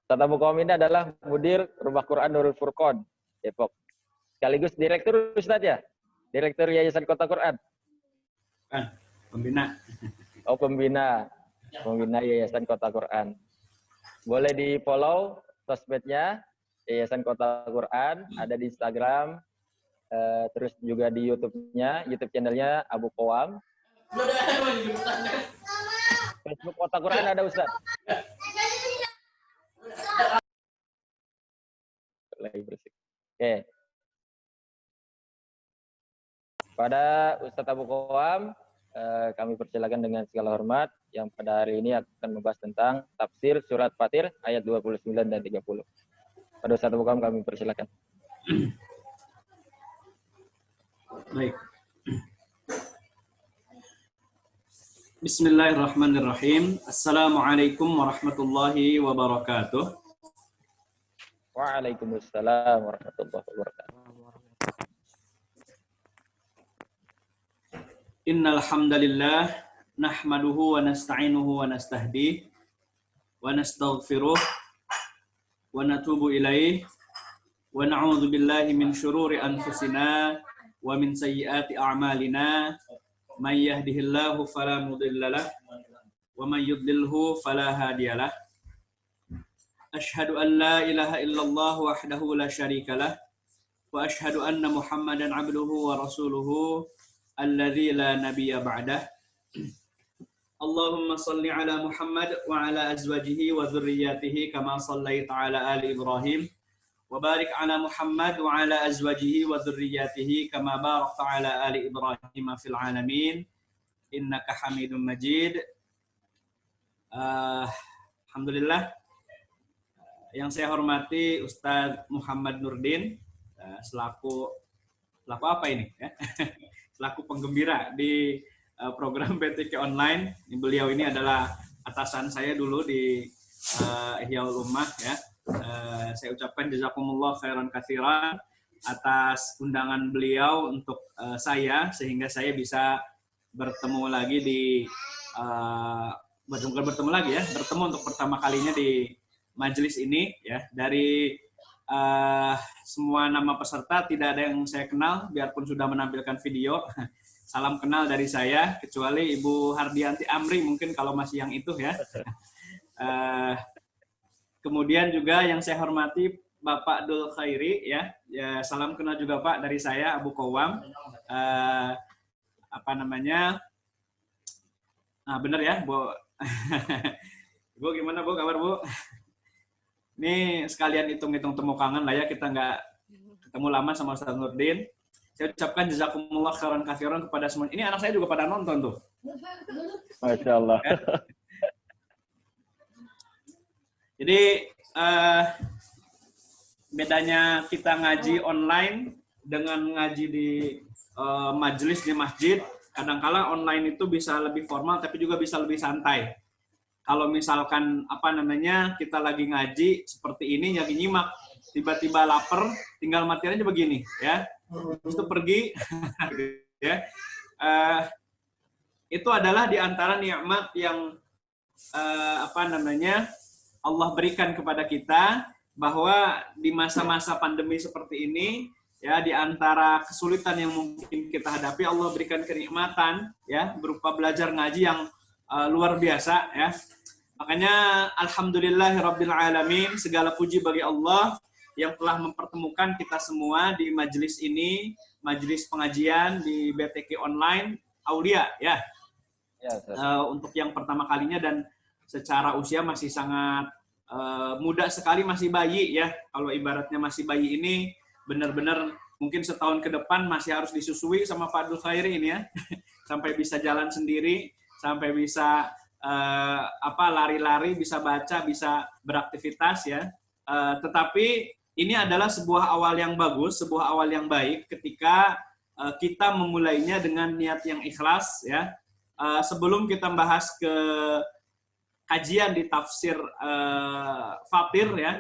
Ustaz Abu Qawam ini adalah Mudir Rumah Quran Nurul Furqon, Depok. Sekaligus Direktur Ustaz ya? Direktur Yayasan Kota Quran? Pembina. Oh, pembina. Pembina Yayasan Kota Quran. Boleh di-follow sosmednya Yayasan Kota Quran, ada di Instagram, terus juga di YouTube-nya, YouTube channelnya Abu Qawam. Facebook Kota Quran ada Ustaz? Lagi bersih. Oke. Pada Ustadz Abu Qawam, kami persilakan dengan segala hormat yang pada hari ini akan membahas tentang tafsir surat Fatir ayat 29 dan 30. Pada Ustadz Abu Qawam kami persilakan. Baik. Bismillahirrahmanirrahim. Assalamualaikum warahmatullahi wabarakatuh. Waalaikumsalam warahmatullahi wabarakatuh. Innal hamdalillah nahmaduhu wa nasta'inuhu wa nastahdihi wa nastaghfiruh wa natubu ilaih wa na'udzu billahi min syururi anfusina wa min sayyiati a'malina may yahdihillahu fala mudhillalah wa may yudlilhu fala hadiyalah. Asyhadu an la ilaha illallah wahdahu la syarikalah wa asyhadu anna Muhammadan abduhu wa rasuluhu alladzi la nabiyya ba'dah. Allahumma salli ala Muhammad wa ala azwajihi wa dzurriyyatihi kama shallaita ala ali Ibrahim wa barik ala Muhammad wa ala azwajihi wa dzurriyyatihi kama barakta ala ali Ibrahim fil alamin innaka Hamidum Majid. Alhamdulillah, yang saya hormati Ustadz Muhammad Nurdin selaku apa ini ya? Selaku penggembira di program BTQ Online. Beliau ini adalah atasan saya dulu di Ihyaul Ummah ya. Saya ucapkan jazakumullah khairan katsiran atas undangan beliau untuk saya, sehingga saya bisa bertemu lagi bertemu untuk pertama kalinya di majelis ini ya. Dari semua nama peserta tidak ada yang saya kenal, biarpun sudah menampilkan video. Salam kenal dari saya, kecuali Ibu Hardianti Amri mungkin kalau masih yang itu ya. Kemudian juga yang saya hormati Bapak Dul Khairi ya. Salam kenal juga Pak dari saya, Abu Qawam. Nah benar ya Bu. Bu gimana Bu, kabar Bu? Ini sekalian hitung-hitung temu kangen lah ya, kita nggak ketemu lama sama Ustaz Nurdin. Saya ucapkan jazakumullah khairan katsiran kepada semua. Ini anak saya juga pada nonton tuh. Masya Allah. Jadi bedanya kita ngaji online dengan ngaji di majelis di masjid, kadangkala online itu bisa lebih formal tapi juga bisa lebih santai. Kalau misalkan kita lagi ngaji seperti ini, lagi nyimak, tiba-tiba lapar, tinggal mati aja begini ya, terus itu pergi ya. Itu adalah diantara nikmat yang Allah berikan kepada kita, bahwa di masa-masa pandemi seperti ini ya, di antara kesulitan yang mungkin kita hadapi, Allah berikan kenikmatan ya berupa belajar ngaji yang luar biasa ya. Makanya alhamdulillahirabbil alamin, segala puji bagi Allah yang telah mempertemukan kita semua di majelis ini, majelis pengajian di BTQ Online Aulia ya. Untuk yang pertama kalinya, dan secara usia masih sangat muda sekali, masih bayi ya. Kalau ibaratnya masih bayi ini benar-benar mungkin setahun ke depan masih harus disusui sama Pak Abdul Khairi ini ya. Sampai bisa jalan sendiri, sampai bisa lari-lari, bisa baca, bisa beraktivitas ya. Tetapi ini adalah sebuah awal yang bagus, sebuah awal yang baik ketika kita memulainya dengan niat yang ikhlas ya. Sebelum kita bahas ke kajian di tafsir Fatir ya,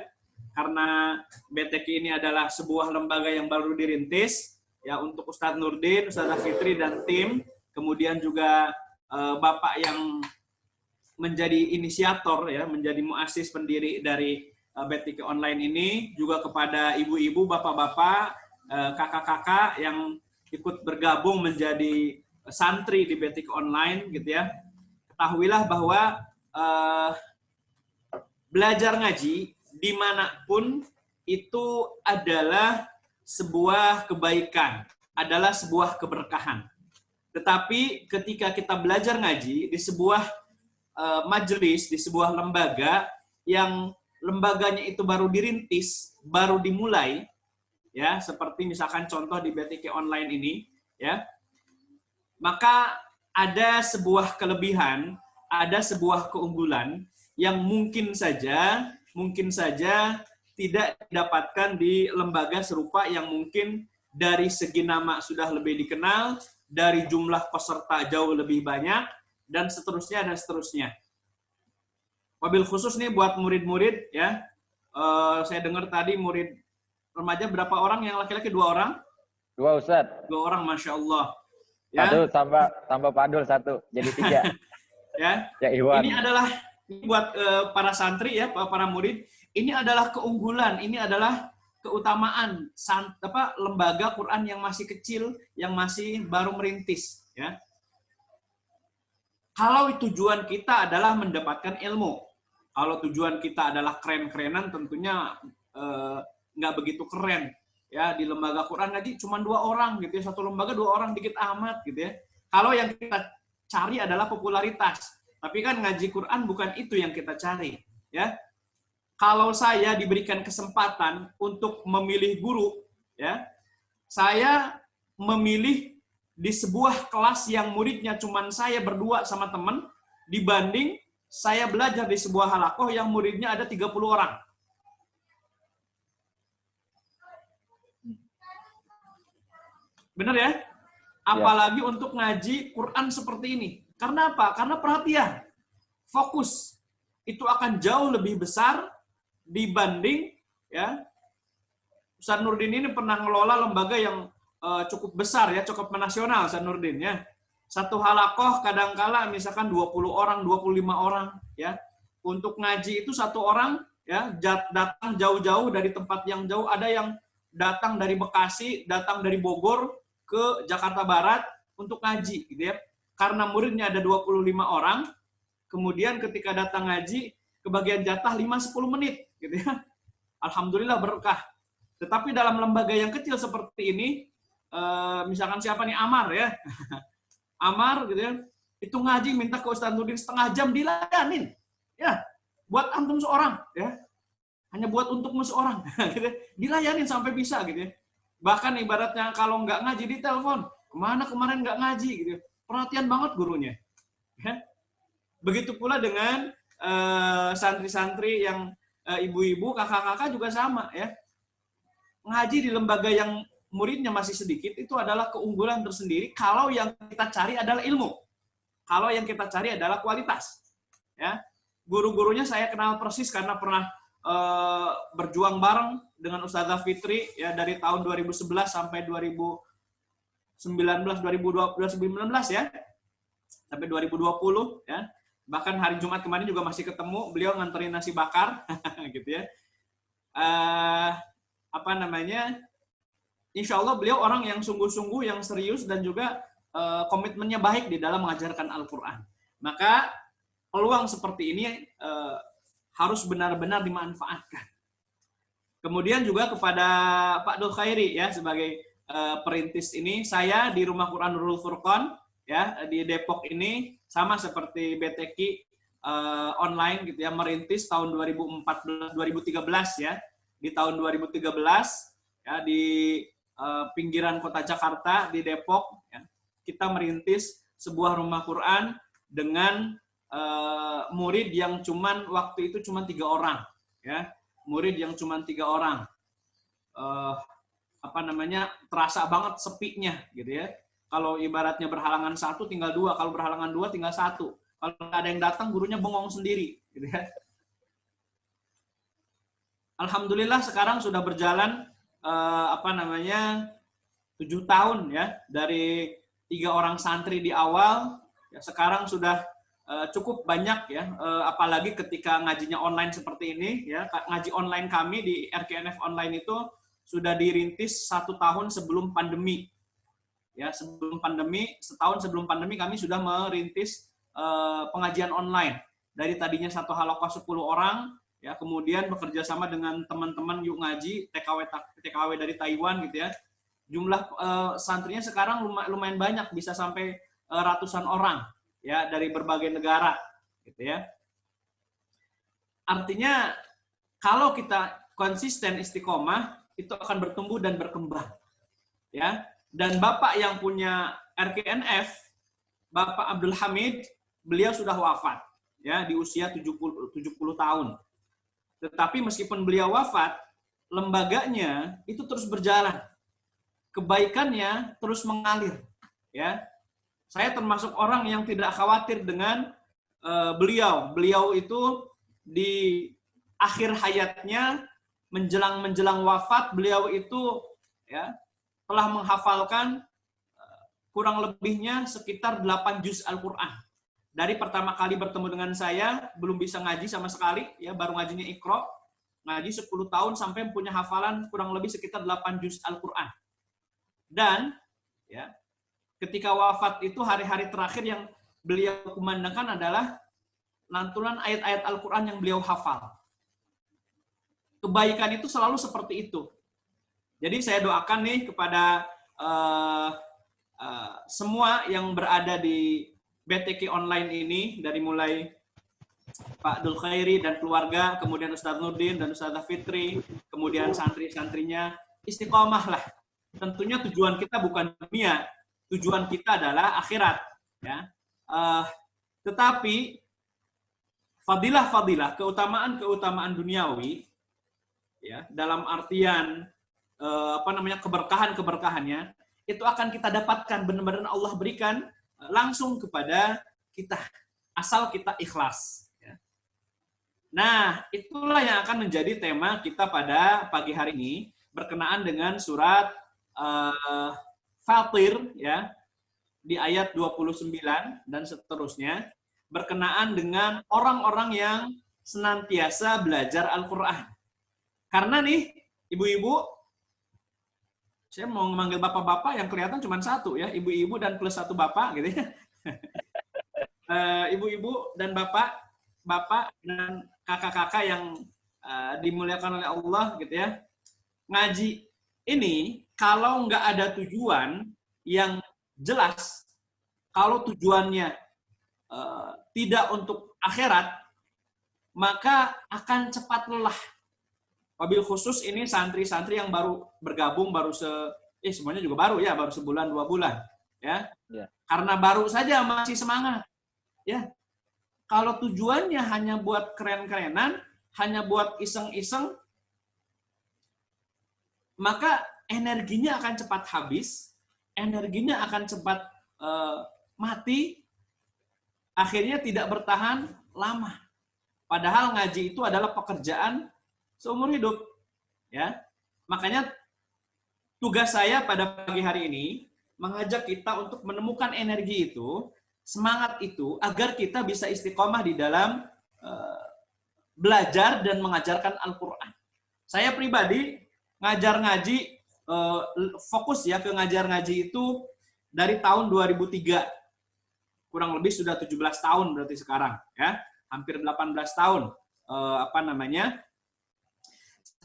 karena BTQ ini adalah sebuah lembaga yang baru dirintis ya, untuk Ustadz Nurdin, Ustadz Fitri dan tim, kemudian juga Bapak yang menjadi inisiator ya, menjadi muassis pendiri dari BTQ Online ini, juga kepada ibu-ibu, bapak-bapak, kakak-kakak yang ikut bergabung menjadi santri di BTQ Online, gitu ya. Ketahuilah bahwa belajar ngaji dimanapun itu adalah sebuah kebaikan, adalah sebuah keberkahan. Tetapi ketika kita belajar ngaji di sebuah majelis, di sebuah lembaga yang lembaganya itu baru dirintis, baru dimulai, ya, seperti misalkan contoh di BTQ Online ini, ya, maka ada sebuah kelebihan, ada sebuah keunggulan yang mungkin saja tidak didapatkan di lembaga serupa yang mungkin dari segi nama sudah lebih dikenal, dari jumlah peserta jauh lebih banyak, dan seterusnya dan seterusnya. Wabil khusus nih buat murid-murid, ya, saya dengar tadi murid remaja berapa orang yang laki-laki? 2 orang? 2 Ustaz. 2 orang, Masya Allah. Ya. 1 tambah Padul 1, jadi 3. Ya. Ya, Iwan. Ini adalah buat para santri, ya, para murid. Ini adalah keunggulan, ini adalah keutamaan lembaga Quran yang masih kecil, yang masih baru merintis, ya. Kalau tujuan kita adalah mendapatkan ilmu, kalau tujuan kita adalah keren-kerenan, tentunya nggak begitu keren, ya. Di lembaga Quran ngaji cuma 2 orang, gitu ya. Satu lembaga 2 orang, dikit amat, gitu ya. Kalau yang kita cari adalah popularitas, tapi kan ngaji Quran bukan itu yang kita cari, ya. Kalau saya diberikan kesempatan untuk memilih guru, ya, saya memilih di sebuah kelas yang muridnya cuma saya berdua sama teman, dibanding saya belajar di sebuah halakoh yang muridnya ada 30 orang. Benar ya? Apalagi untuk ngaji Quran seperti ini. Karena apa? Karena perhatian, fokus itu akan jauh lebih besar dibanding, ya. Ustaz Nurdin ini pernah ngelola lembaga yang cukup besar, ya, cukup menasional Ustaz Nurdin, ya. Satu halakoh kadangkala misalkan 20 orang, 25 orang, ya. Untuk ngaji itu 1 orang, ya, datang jauh-jauh dari tempat yang jauh, ada yang datang dari Bekasi, datang dari Bogor ke Jakarta Barat untuk ngaji, gitu ya. Karena muridnya ada 25 orang, kemudian ketika datang ngaji, kebagian jatah 5-10 menit, gitu ya. Alhamdulillah berkah. Tetapi dalam lembaga yang kecil seperti ini, misalkan siapa nih, Amar, ya. Amar, gitu ya, itu ngaji minta ke Ustaz Nurdin setengah jam, dilayanin, ya, buat antum seorang, ya, hanya buat untukmu seorang, gitu ya. Dilayanin sampai bisa, gitu ya. Bahkan ibaratnya kalau nggak ngaji di telepon, kemana kemarin nggak ngaji, gitu ya. Perhatian banget gurunya, ya. Begitu pula dengan santri-santri yang ibu-ibu, kakak-kakak juga sama, ya. Ngaji di lembaga yang muridnya masih sedikit itu adalah keunggulan tersendiri kalau yang kita cari adalah ilmu. Kalau yang kita cari adalah kualitas, ya. Guru-gurunya saya kenal persis karena pernah berjuang bareng dengan Ustazah Fitri, ya, dari tahun 2011 sampai 2019 ya. Sampai 2020, ya. Bahkan hari Jumat kemarin juga masih ketemu, beliau nganterin nasi bakar, gitu ya. Insya Allah beliau orang yang sungguh-sungguh, yang serius, dan juga komitmennya baik di dalam mengajarkan Al-Quran. Maka peluang seperti ini harus benar-benar dimanfaatkan. Kemudian juga kepada Pak Dul Khairi, ya, sebagai perintis ini, saya di Rumah Quran Nurul Furqan, ya, di Depok ini sama seperti BTQ Online, gitu ya, merintis tahun 2013, ya. Di tahun 2013, ya, di pinggiran kota Jakarta, di Depok, ya, kita merintis sebuah rumah Quran dengan murid yang waktu itu cuma 3 orang, ya. Murid yang cuma 3 orang. Terasa banget sepinya, gitu ya. Kalau ibaratnya berhalangan 1 tinggal 2, kalau berhalangan 2 tinggal 1. Kalau nggak ada yang datang, gurunya bengong sendiri, gitu ya. Alhamdulillah sekarang sudah berjalan 7 tahun, ya, dari 3 orang santri di awal, ya, sekarang sudah cukup banyak ya, apalagi ketika ngajinya online seperti ini ya. Ngaji online kami di RKNF online itu sudah dirintis 1 tahun sebelum pandemi ya. Sebelum pandemi, setahun sebelum pandemi kami sudah merintis pengajian online. Dari tadinya 1 halaqah 10 orang ya, kemudian bekerja sama dengan teman-teman Yuk Ngaji TKW dari Taiwan gitu ya. Jumlah santrinya sekarang lumayan banyak, bisa sampai ratusan orang ya, dari berbagai negara gitu ya. Artinya kalau kita konsisten istiqomah itu akan bertumbuh dan berkembang ya. Dan Bapak yang punya RKNF, Bapak Abdul Hamid, beliau sudah wafat ya di usia 70 tahun. Tetapi meskipun beliau wafat, lembaganya itu terus berjalan. Kebaikannya terus mengalir ya. Saya termasuk orang yang tidak khawatir dengan beliau. Beliau itu di akhir hayatnya menjelang wafat, beliau itu ya telah menghafalkan kurang lebihnya sekitar 8 juz Al-Qur'an. Dari pertama kali bertemu dengan saya belum bisa ngaji sama sekali ya, baru ngajinya Iqra, ngaji 10 tahun sampai punya hafalan kurang lebih sekitar 8 juz Al-Qur'an. Dan ya, ketika wafat itu hari-hari terakhir yang beliau kumandangkan adalah lantunan ayat-ayat Al-Quran yang beliau hafal. Kebaikan itu selalu seperti itu. Jadi saya doakan nih kepada semua yang berada di BTQ online ini, dari mulai Pak Dul Khairi dan keluarga, kemudian Ustadz Nurdin dan Ustadzah Fitri, kemudian santri-santrinya, istiqomah lah. Tentunya tujuan kita bukan dunia, tujuan kita adalah akhirat ya. Tetapi fadilah-fadilah, keutamaan duniawi ya, dalam artian keberkahannya itu akan kita dapatkan, benar-benar Allah berikan langsung kepada kita asal kita ikhlas ya. Nah, itulah yang akan menjadi tema kita pada pagi hari ini berkenaan dengan surat Fatir ya, di ayat 29 dan seterusnya, berkenaan dengan orang-orang yang senantiasa belajar Al-Qur'an. Karena nih, ibu-ibu, saya mau memanggil bapak-bapak yang kelihatan cuma satu ya, ibu-ibu dan plus 1 bapak gitu ya. Ibu-ibu dan bapak dan kakak-kakak yang dimuliakan oleh Allah gitu ya. Ngaji ini kalau nggak ada tujuan yang jelas, kalau tujuannya tidak untuk akhirat, maka akan cepat lelah. Wabil khusus ini santri-santri yang baru bergabung, semuanya juga baru ya, baru sebulan 2 bulan ya. Yeah. Karena baru saja masih semangat ya. Kalau tujuannya hanya buat keren-kerenan, hanya buat iseng-iseng, maka energinya akan cepat habis, energinya akan cepat mati, akhirnya tidak bertahan lama. Padahal ngaji itu adalah pekerjaan seumur hidup. Ya. Makanya tugas saya pada pagi hari ini mengajak kita untuk menemukan energi itu, semangat itu, agar kita bisa istiqomah di dalam belajar dan mengajarkan Al-Quran. Saya pribadi ngajar ngaji, fokus ya ke ngajar ngaji itu dari tahun 2003. Kurang lebih sudah 17 tahun berarti sekarang ya. Hampir 18 tahun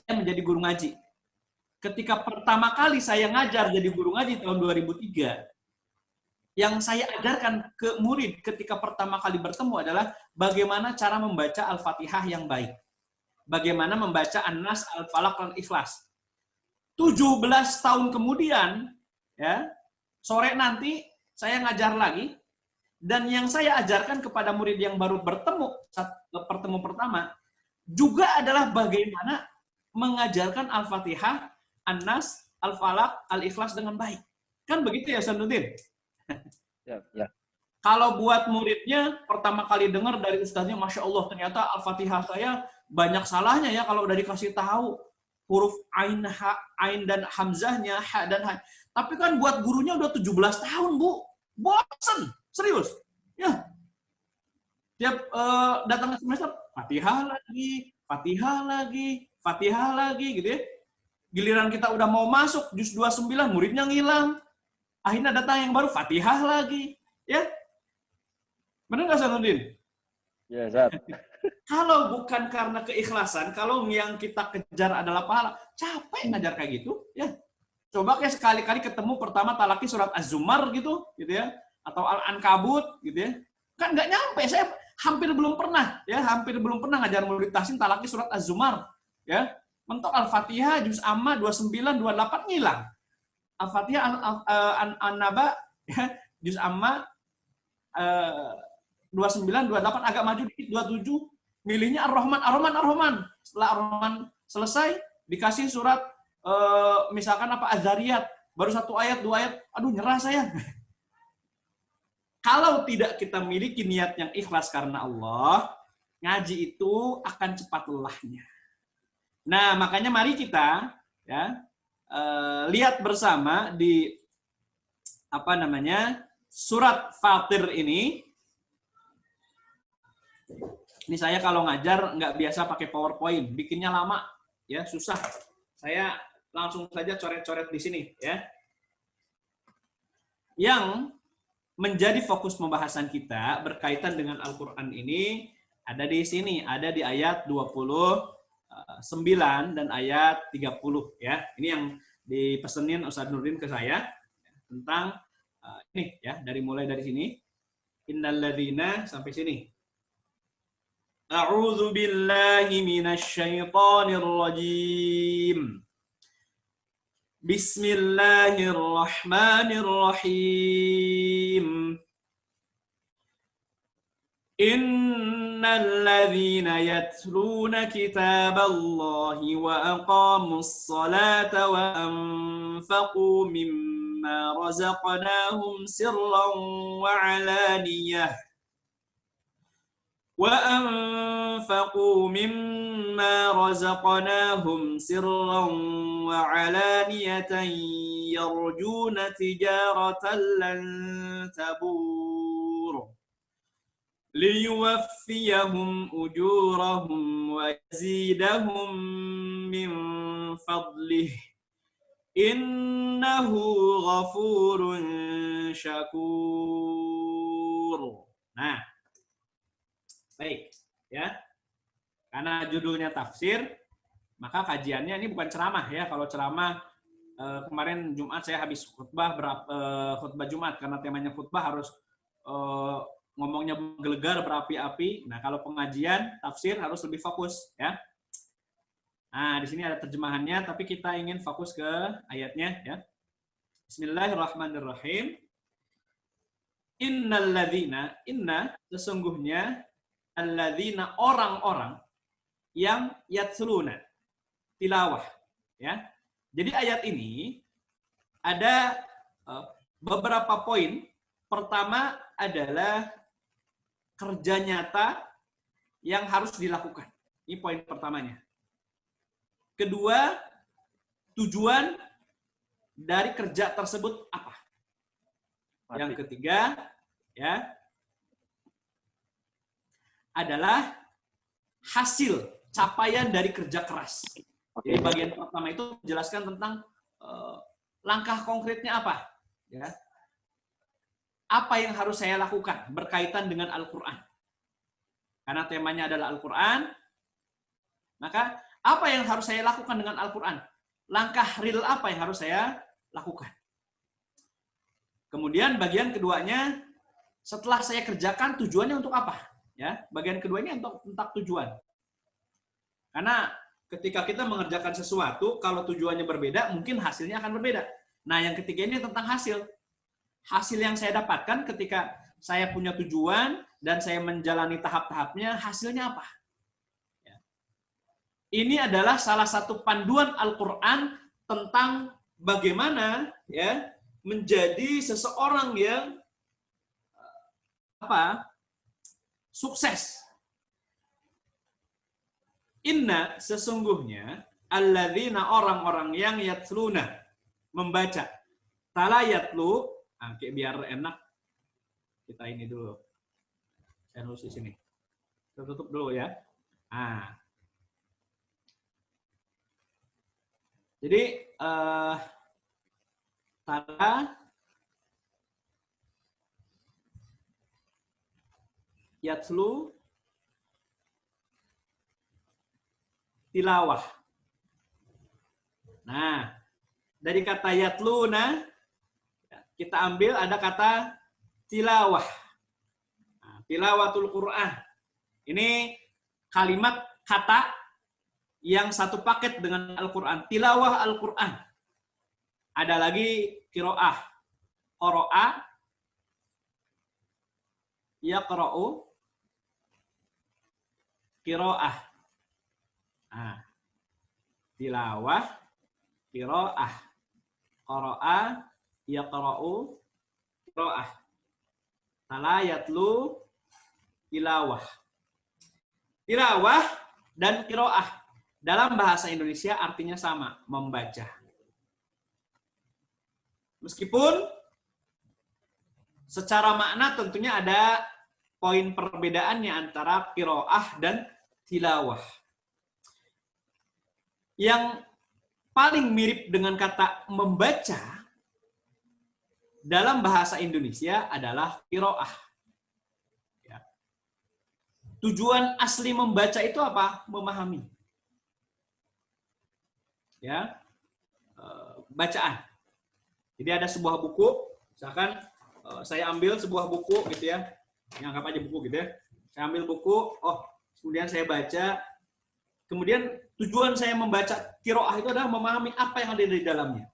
saya menjadi guru ngaji. Ketika pertama kali saya ngajar jadi guru ngaji tahun 2003, yang saya ajarkan ke murid ketika pertama kali bertemu adalah bagaimana cara membaca Al-Fatihah yang baik. Bagaimana membaca An-Nas, Al-Falaq, Al-Ikhlas. 17 tahun kemudian, ya, sore nanti saya ngajar lagi, dan yang saya ajarkan kepada murid yang baru bertemu pertama juga adalah bagaimana mengajarkan Al-Fatihah, An-Nas, Al-Falaq, Al-Ikhlas dengan baik. Kan begitu ya, Sanuddin? Ya. Kalau buat muridnya pertama kali dengar dari ustaznya, Masya Allah, ternyata Al-Fatihah saya banyak salahnya ya kalau udah dikasih tahu huruf ain, ain dan hamzahnya, ha dan ha. Tapi kan buat gurunya udah 17 tahun, Bu. Bosen, serius. Ya. Tiap datang ke semester, Fatihah lagi, Fatihah lagi, Fatihah lagi gitu ya. Giliran kita udah mau masuk juz 29, muridnya ngilang. Akhirnya datang yang baru, Fatihah lagi. Ya, benar nggak Sanudin? Ya, Zat. Kalau bukan karena keikhlasan, kalau yang kita kejar adalah pahala, capek ngajar kayak gitu. Ya, coba kayak sekali-kali ketemu pertama talaki surat Az-Zumar gitu ya, atau Al-Ankabut gitu ya. Kan nggak nyampe, saya hampir belum pernah ngajar murid tahsin talaki surat Az-Zumar ya. Mentok Al-Fatihah juz amma 29 28 ngilang. Al-Fatihah An-Naba ya, juz amma 29 28 agak maju dikit 27, milihnya Ar-Rahman. Setelah Ar-Rahman selesai dikasih surat misalkan apa Az-Zariyat, baru 1 ayat 2 ayat, aduh nyerah saya. Kalau tidak kita miliki niat yang ikhlas karena Allah, ngaji itu akan cepat lelahnya. Nah, makanya mari kita ya lihat bersama di surat Fatir ini. Ini saya kalau ngajar nggak biasa pakai PowerPoint, bikinnya lama, ya susah. Saya langsung saja coret-coret di sini, ya. Yang menjadi fokus pembahasan kita berkaitan dengan Al-Quran ini ada di sini, ada di ayat 29 dan ayat 30, ya. Ini yang dipesenin Ustadz Nurdin ke saya tentang ini, ya, mulai dari sini. Innalladzina sampai sini. A'udzu billahi minasy syaithanir rajim. Bismillahirrahmanirrahim. Innal ladzina yatluna kitaballahi wa aqamus salata wa anfaqu mimma razaqnahum sirran wa 'alaniyah وأنفقوا مما رزقناهم سرا وعلانية يرجون تجارة لن تبور ليوفيهم أجورهم ويزيدهم من فضله إنه غفور شكور. Nah, baik, ya. Karena judulnya tafsir, maka kajiannya ini bukan ceramah ya. Kalau ceramah kemarin Jumat saya habis khutbah Jumat karena temanya khutbah harus ngomongnya gelegar berapi-api. Nah, kalau pengajian tafsir harus lebih fokus ya. Nah, di sini ada terjemahannya tapi kita ingin fokus ke ayatnya ya. Bismillahirrahmanirrahim. Innalladzina, inna sesungguhnya alladzina orang-orang yang yatsluna tilawah ya. Jadi ayat ini ada beberapa poin. Pertama adalah kerja nyata yang harus dilakukan. Ini poin pertamanya. Kedua, tujuan dari kerja tersebut apa? Yang ketiga ya adalah hasil capaian dari kerja keras. Jadi bagian pertama itu menjelaskan tentang langkah konkretnya apa, ya. Apa yang harus saya lakukan berkaitan dengan Al-Quran. Karena temanya adalah Al-Quran, maka apa yang harus saya lakukan dengan Al-Quran? Langkah real apa yang harus saya lakukan? Kemudian bagian keduanya, setelah saya kerjakan tujuannya untuk apa? Ya, bagian kedua ini tentang tujuan. Karena ketika kita mengerjakan sesuatu, kalau tujuannya berbeda, mungkin hasilnya akan berbeda. Nah, yang ketiga ini tentang hasil. Hasil yang saya dapatkan ketika saya punya tujuan dan saya menjalani tahap-tahapnya, hasilnya apa? Ya. Ini adalah salah satu panduan Al-Quran tentang bagaimana ya menjadi seseorang yang sukses. Inna sesungguhnya alladzina orang-orang yang yatsluna membaca. Tala yatlu, biar enak kita ini dulu. Saya nulis di sini. Kita tutup dulu ya. Nah. Jadi tara yatlu tilawah. Nah, dari kata yatluna kita ambil ada kata tilawah. Nah, tilawatul Quran. Ini kalimat kata yang satu paket dengan Al-Quran. Tilawah Al-Quran. Ada lagi qiraah. Qara'a, yaqra'u, qiraah. Nah, tilawah, qiraah. Qara'a, yaqra'u, qiraah. Tala yatlu, tilawah. Tilawah dan qiraah dalam bahasa Indonesia artinya sama, membaca. Meskipun secara makna tentunya ada poin perbedaannya antara qiraah dan tilawah. Yang paling mirip dengan kata membaca dalam bahasa Indonesia adalah qiraah. Ya. Tujuan asli membaca itu apa? Memahami. Ya, bacaan. Jadi ada sebuah buku, misalkan saya ambil sebuah buku gitu ya, anggap aja buku gitu ya. Saya ambil buku, kemudian saya baca, kemudian tujuan saya membaca qiraah itu adalah memahami apa yang ada di dalamnya.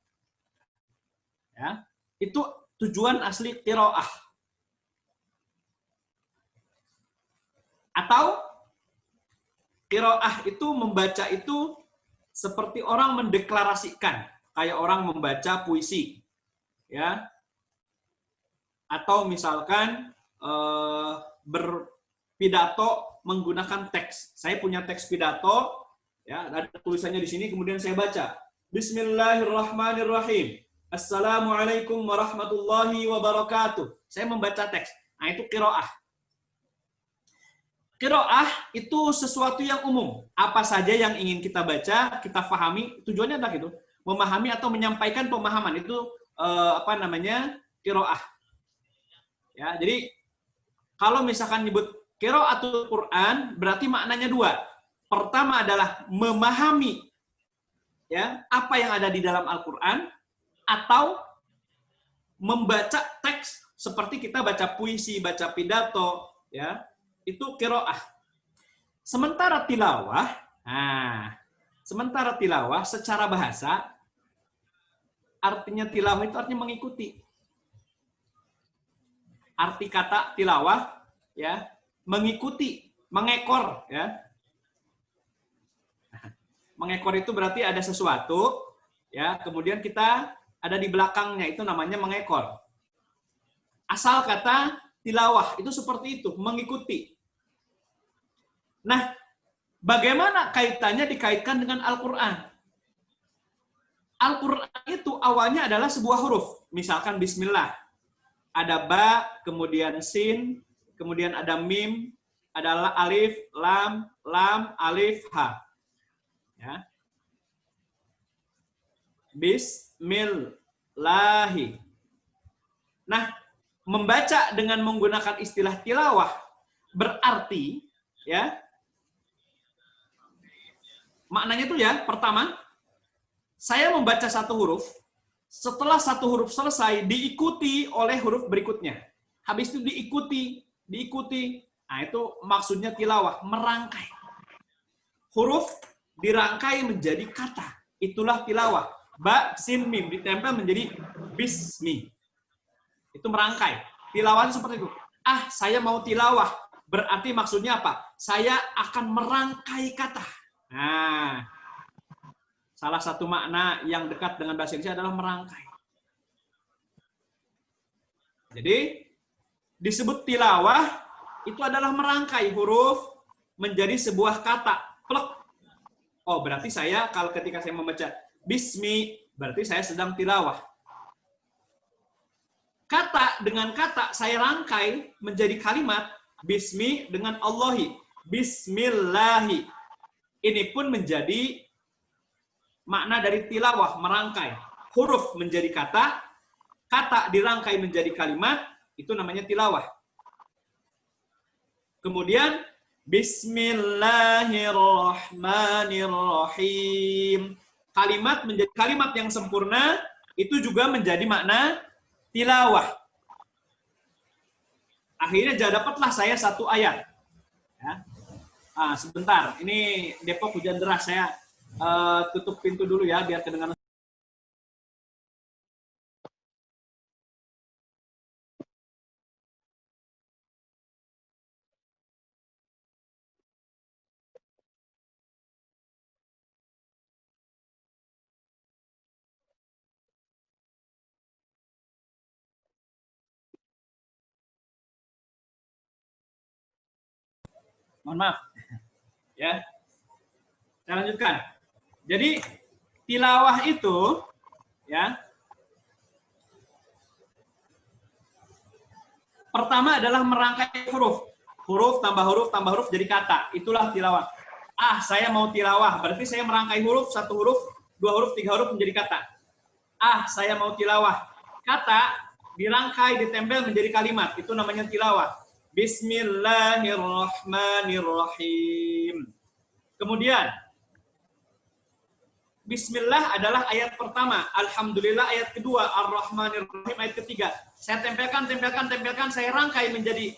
Ya, itu tujuan asli qiraah. Atau qiraah itu membaca itu seperti orang mendeklarasikan, kayak orang membaca puisi, ya, atau misalkan berpidato menggunakan teks. Saya punya teks pidato, ya, ada tulisannya di sini, kemudian saya baca. Bismillahirrahmanirrahim. Assalamualaikum warahmatullahi wabarakatuh. Saya membaca teks. Nah, itu qiraah. Qiraah itu sesuatu yang umum. Apa saja yang ingin kita baca, kita pahami, tujuannya adalah itu, memahami atau menyampaikan pemahaman. Itu qiraah. Ya, jadi kalau misalkan nyebut qiraatul Quran, berarti maknanya dua. Pertama adalah memahami, ya, apa yang ada di dalam Al-Quran, atau membaca teks seperti kita baca puisi, baca pidato, ya. Itu qiraah. Sementara tilawah secara bahasa artinya tilawah itu artinya mengikuti. Arti kata tilawah, ya, mengikuti, mengekor, ya. Mengekor itu berarti ada sesuatu, ya, kemudian kita ada di belakangnya, itu namanya mengekor. Asal kata tilawah itu seperti itu, mengikuti. Nah, bagaimana kaitannya dikaitkan dengan Al-Quran? Al-Quran itu awalnya adalah sebuah huruf. Misalkan bismillah. Ada ba, kemudian sin, kemudian ada mim, ada alif, lam, alif, ha. Ya. Bismillahi. Nah, membaca dengan menggunakan istilah tilawah berarti, ya, maknanya itu, ya, pertama, saya membaca satu huruf, setelah satu huruf selesai, diikuti oleh huruf berikutnya. Habis itu diikuti. Nah, itu maksudnya tilawah, merangkai. Huruf dirangkai menjadi kata. Itulah tilawah. Ba, sin, mim, ditempel menjadi bismi. Itu merangkai. Tilawah seperti itu. Saya mau tilawah. Berarti maksudnya apa? Saya akan merangkai kata. Nah, salah satu makna yang dekat dengan bahasa Indonesia adalah merangkai. Jadi, disebut tilawah, itu adalah merangkai huruf menjadi sebuah kata. Plek. Oh, berarti saya, kalau ketika saya membaca bismi, berarti saya sedang tilawah. Kata dengan kata, saya rangkai menjadi kalimat bismi dengan Allahi. Bismillahi. Ini pun menjadi makna dari tilawah, merangkai. Huruf menjadi kata, kata dirangkai menjadi kalimat, itu namanya tilawah. Kemudian, Bismillahirrahmanirrahim. Kalimat menjadi kalimat yang sempurna, itu juga menjadi makna tilawah. Akhirnya dapatlah saya satu ayat. Ya. Sebentar, ini Depok hujan deras, saya tutup pintu dulu ya, biar kedengaran. Mohon maaf. Ya. Saya lanjutkan. Jadi tilawah itu ya pertama adalah merangkai huruf. Huruf tambah huruf jadi kata. Itulah tilawah. Saya mau tilawah. Berarti saya merangkai huruf, satu huruf, dua huruf, tiga huruf menjadi kata. Saya mau tilawah. Kata dirangkai, ditempel menjadi kalimat. Itu namanya tilawah. Bismillahirrahmanirrahim. Kemudian, Bismillah adalah ayat pertama. Alhamdulillah ayat kedua. Ar-Rahmanir-Rahim ayat ketiga. Saya tempelkan, saya rangkai menjadi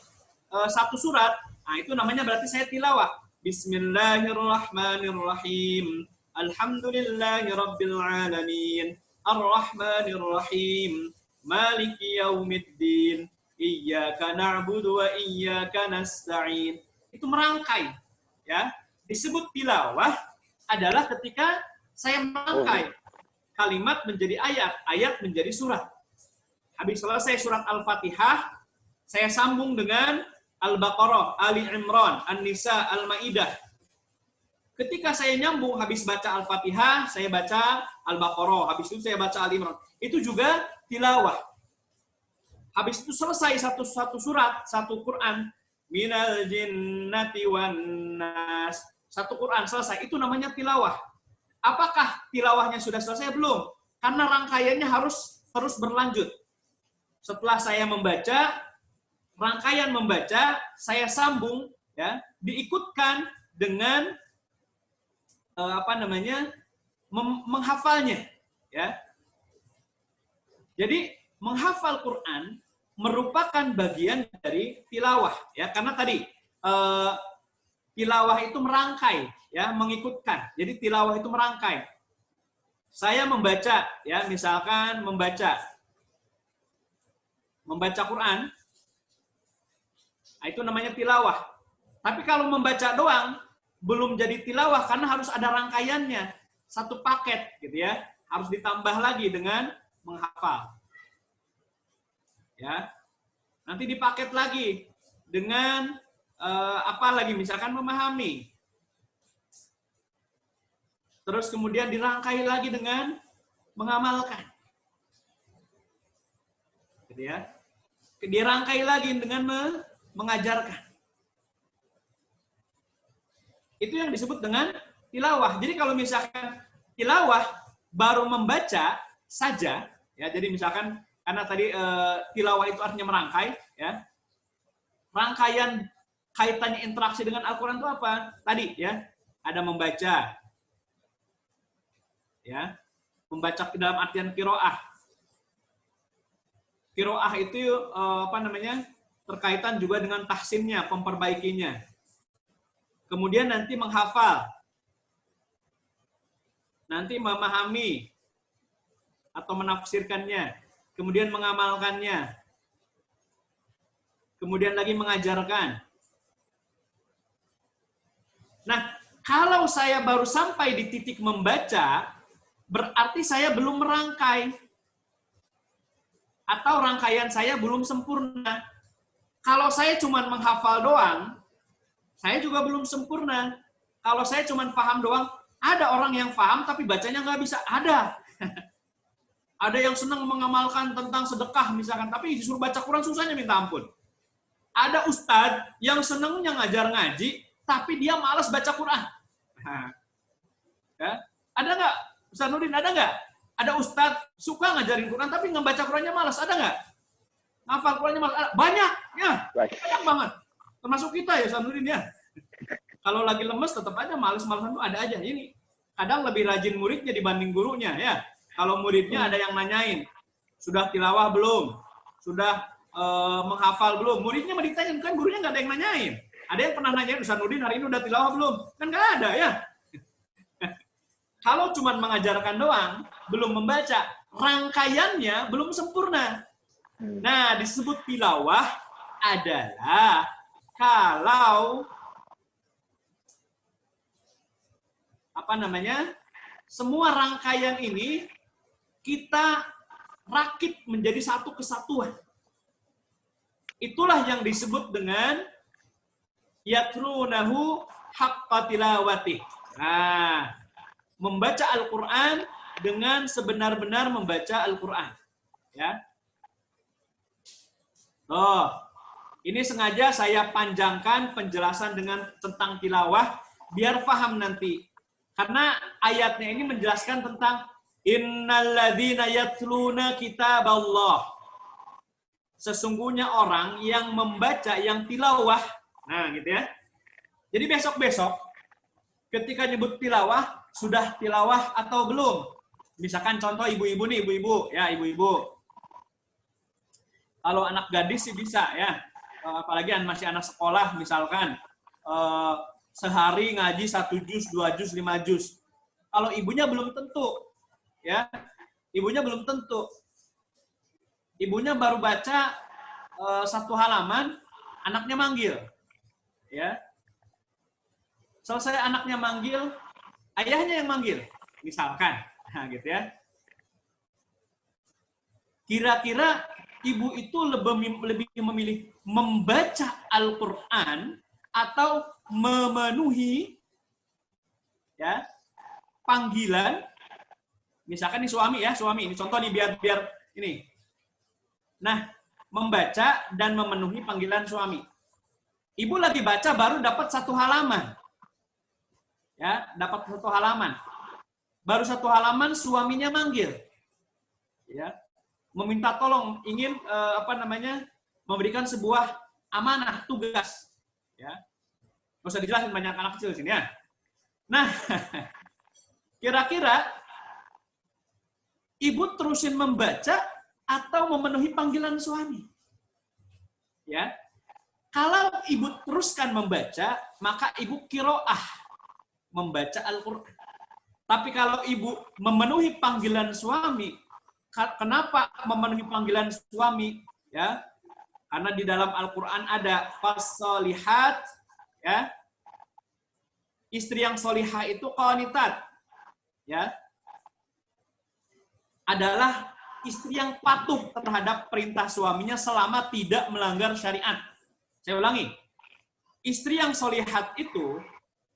satu surat. Itu namanya berarti saya tilawah. Bismillahirrahmanirrahim. Alhamdulillahirabbil alamin. Ar-Rahmanir-Rahim. Maliki yaumiddin. Iyyaka na'budu wa iyyaka nasta'in. Itu merangkai. Ya. Disebut tilawah adalah ketika saya merangkai kalimat menjadi ayat, ayat menjadi surat. Habis selesai surat Al-Fatihah, saya sambung dengan Al-Baqarah, Ali Imran, An-Nisa, Al-Maidah. Ketika saya nyambung, habis baca Al-Fatihah, saya baca Al-Baqarah, habis itu saya baca Ali Imran. Itu juga tilawah. Habis itu selesai satu surat, satu Quran, minal jinnati wan nas. Satu Quran selesai, itu namanya tilawah. Apakah tilawahnya sudah selesai? Belum. Karena rangkaiannya harus terus berlanjut. Setelah saya membaca, rangkaian membaca, saya sambung, ya, diikutkan dengan menghafalnya. Ya. Jadi menghafal Quran merupakan bagian dari tilawah. Ya, karena tadi tilawah itu merangkai, ya, mengikutkan. Jadi tilawah itu merangkai. Saya membaca, ya, misalkan membaca Quran, itu namanya tilawah. Tapi kalau membaca doang belum jadi tilawah karena harus ada rangkaiannya, satu paket, gitu ya, harus ditambah lagi dengan menghafal. Ya, nanti dipaket lagi dengan apa lagi, misalkan memahami. Terus kemudian dirangkai lagi dengan mengamalkan. Gitu ya. Dirangkai lagi dengan mengajarkan. Itu yang disebut dengan tilawah. Jadi kalau misalkan tilawah baru membaca saja, ya, jadi misalkan karena tadi tilawah itu artinya merangkai, ya. Rangkaian kaitannya interaksi dengan Al-Quran itu apa? Tadi, ya, ada membaca, ya, membaca dalam artian qiraah. Qiraah itu terkaitan juga dengan tahsinnya, memperbaikinya. Kemudian nanti menghafal, nanti memahami atau menafsirkannya, kemudian mengamalkannya, kemudian lagi mengajarkan. Nah, kalau saya baru sampai di titik membaca, berarti saya belum merangkai. Atau rangkaian saya belum sempurna. Kalau saya cuma menghafal doang, saya juga belum sempurna. Kalau saya cuma paham doang, ada orang yang paham tapi bacanya nggak bisa. Ada. Ada yang senang mengamalkan tentang sedekah misalkan, tapi disuruh baca Quran susahnya minta ampun. Ada ustadz yang senangnya ngajar ngaji, tapi dia malas baca Quran. Ya. Ada nggak, Ustaz Nurdin, ada nggak? Ada ustadz suka ngajarin Quran, tapi ngebaca Qurannya malas, ada nggak? Ngafal Qurannya malas, ada. Banyak, ya, banyak banget. Termasuk kita ya, Ustaz Nurdin ya. Kalau lagi lemes, tetap aja malas-malasan tuh ada aja. Ini kadang lebih rajin muridnya dibanding gurunya, ya. Kalau muridnya ada yang nanyain, sudah tilawah belum? Sudah menghafal belum? Muridnya mau ditanyain, kan gurunya nggak ada yang nanyain. Ada yang pernah nanyain, Ustaz Nurdin hari ini udah tilawah belum? Kan nggak ada, ya. Kalau cuma mengajarkan doang, belum membaca, rangkaiannya belum sempurna. Nah, disebut tilawah adalah kalau semua rangkaian ini kita rakit menjadi satu kesatuan. Itulah yang disebut dengan yatlunahu haqqa tilawatih. Nah, membaca Al-Quran dengan sebenar-benar membaca Al-Quran. Ya. Ini sengaja saya panjangkan penjelasan tentang tilawah biar paham nanti. Karena ayatnya ini menjelaskan tentang innalladzina yatluna kitaballah. Sesungguhnya orang yang membaca, yang tilawah. Nah, gitu ya. Jadi besok-besok ketika nyebut tilawah, sudah tilawah atau belum? Misalkan contoh ibu-ibu nih, ibu-ibu. Kalau anak gadis sih bisa ya. Apalagi masih anak sekolah misalkan. Sehari ngaji 1 juz, 2 juz, 5 juz. Kalau ibunya belum tentu. Ya. Ibunya belum tentu. Ibunya baru baca 1 halaman, anaknya manggil. Ya. Selesai anaknya manggil, ayahnya yang manggil, misalkan, nah, gitu ya. Kira-kira ibu itu lebih memilih membaca Al-Quran atau memenuhi ya panggilan, misalkan ini suami ini contoh nih biar ini. Nah, membaca dan memenuhi panggilan suami. Ibu lagi baca baru dapat 1 halaman. Ya, dapat 1 halaman. Baru 1 halaman suaminya manggil. Ya. Meminta tolong, ingin memberikan sebuah amanah, tugas. Ya. Nggak usah dijelasin, banyak anak kecil di sini ya. Nah, kira-kira ibu terusin membaca atau memenuhi panggilan suami? Ya. Kalau ibu teruskan membaca, maka ibu qiraah, membaca Al-Quran. Tapi kalau ibu memenuhi panggilan suami, kenapa memenuhi panggilan suami? Ya, karena di dalam Al-Quran ada fasolihat, ya, istri yang solihah itu qanitat, ya, adalah istri yang patuh terhadap perintah suaminya selama tidak melanggar syariat. Saya ulangi, istri yang solihat itu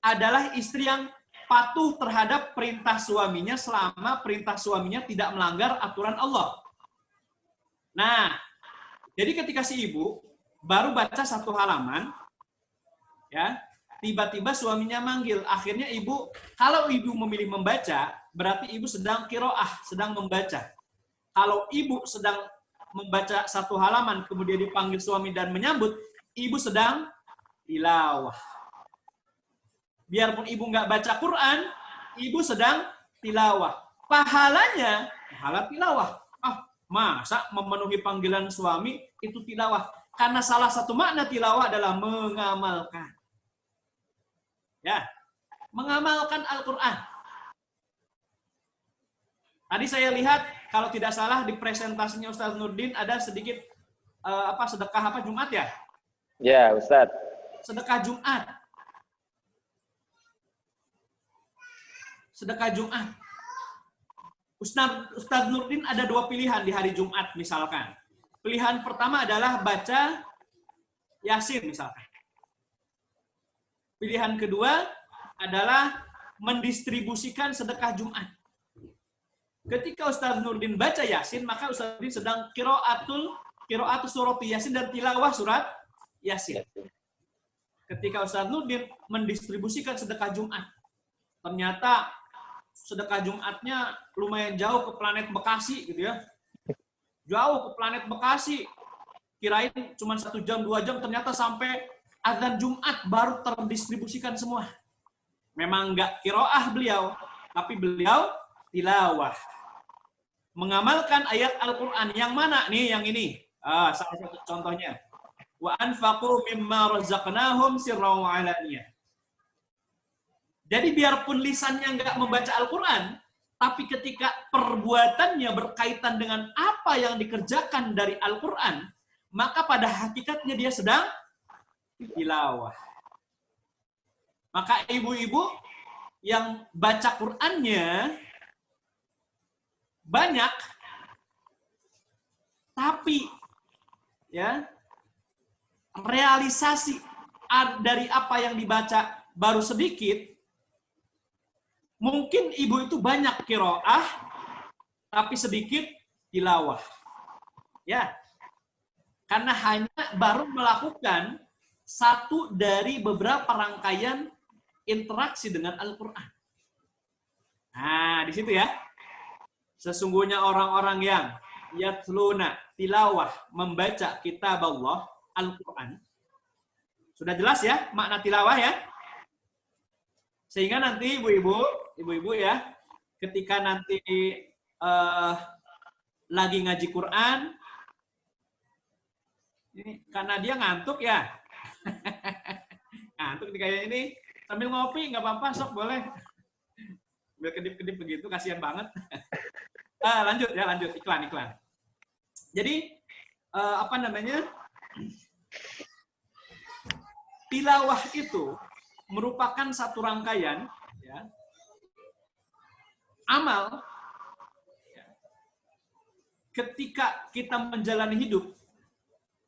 adalah istri yang patuh terhadap perintah suaminya selama perintah suaminya tidak melanggar aturan Allah. Nah, jadi ketika si ibu baru baca 1 halaman, ya, tiba-tiba suaminya manggil. Akhirnya ibu, kalau ibu memilih membaca, berarti ibu sedang qiraah, sedang membaca. Kalau ibu sedang membaca 1 halaman, kemudian dipanggil suami dan menyambut, ibu sedang tilawah. Biarpun ibu nggak baca Quran, ibu sedang tilawah. Pahalanya, pahala tilawah. Masa memenuhi panggilan suami itu tilawah? Karena salah satu makna tilawah adalah mengamalkan. Ya, mengamalkan Al-Quran. Tadi saya lihat, kalau tidak salah di presentasinya Ustaz Nurdin ada sedikit sedekah Jumat ya? Ya, Ustaz. Sedekah Jumat. Sedekah Jumat. Ustaz Nurdin ada 2 pilihan di hari Jumat misalkan. Pilihan pertama adalah baca Yasin misalkan. Pilihan kedua adalah mendistribusikan sedekah Jumat. Ketika Ustaz Nurdin baca Yasin, maka Ustaz Nurdin sedang qiraatul surat Yasin dan tilawah surat Yasin. ketika Ustadz Nurdin mendistribusikan sedekah Jumat. Ternyata sedekah Jumatnya lumayan jauh ke planet Bekasi gitu ya. Jauh ke planet Bekasi. Kirain cuma 1 jam, 2 jam, ternyata sampai azan Jumat baru terdistribusikan semua. Memang nggak kiroah beliau, tapi beliau tilawah. Mengamalkan ayat Al-Quran. Yang mana? Nih, yang ini. Salah satu contohnya. Wa anfaqu mimma razaqnahum sirran wa alaniyah. Jadi biarpun lisannya nggak membaca Al-Quran, tapi ketika perbuatannya berkaitan dengan apa yang dikerjakan dari Al-Quran, maka pada hakikatnya dia sedang tilawah. Maka ibu-ibu yang baca Qur'annya banyak, tapi ya realisasi dari apa yang dibaca baru sedikit. Mungkin ibu itu banyak qiraah, tapi sedikit tilawah. Ya, karena hanya baru melakukan satu dari beberapa rangkaian interaksi dengan Al-Quran. Nah, di situ ya. Sesungguhnya orang-orang yang yatluna, tilawah, membaca kitab Allah, Al-Quran. Sudah jelas ya makna tilawah ya? Sehingga nanti ibu-ibu ya, ketika nanti lagi ngaji Quran, ini karena dia ngantuk ya, ngantuk nih kayak ini, sambil ngopi nggak apa-apa, sok boleh. Sambil kedip-kedip begitu, kasihan banget. Lanjut ya, lanjut iklan. Jadi apa namanya? Tilawah itu merupakan satu rangkaian ya, amal ya, ketika kita menjalani hidup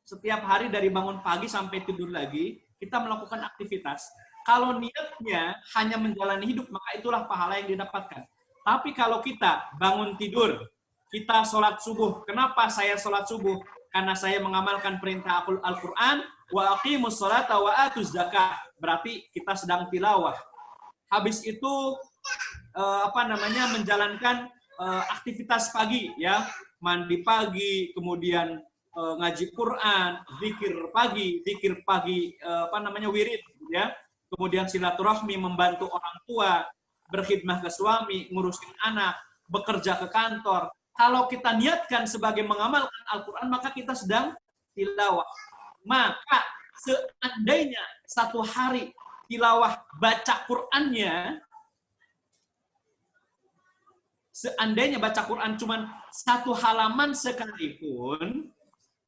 setiap hari dari bangun pagi sampai tidur lagi, kita melakukan aktivitas. Kalau niatnya hanya menjalani hidup, maka itulah pahala yang didapatkan. Tapi kalau kita bangun tidur, kita sholat subuh. Kenapa saya sholat subuh? Karena saya mengamalkan perintah Al-Quran, wa aqimus sholata wa atuz zakah. Berarti kita sedang tilawah. Habis itu menjalankan aktivitas pagi ya, mandi pagi, kemudian ngaji Quran, zikir pagi wirid ya. Kemudian silaturahmi, membantu orang tua, berkhidmah ke suami, ngurusin anak, bekerja ke kantor. Kalau kita niatkan sebagai mengamalkan Al-Quran, maka kita sedang tilawah. Maka seandainya satu hari tilawah baca Qur'annya, seandainya baca Quran cuma 1 halaman sekalipun,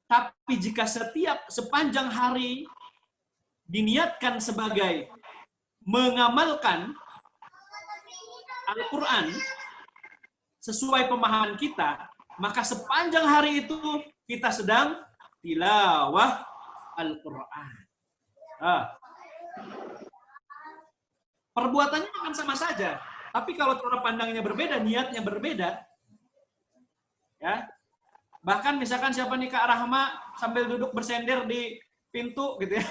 tapi jika sepanjang hari diniatkan sebagai mengamalkan Al-Quran sesuai pemahaman kita, maka sepanjang hari itu kita sedang tilawah Al-Quran. Perbuatannya akan sama saja, tapi kalau cara pandangnya berbeda, niatnya berbeda, ya. Bahkan misalkan siapa nih Kak Rahma sambil duduk bersender di pintu gitu ya,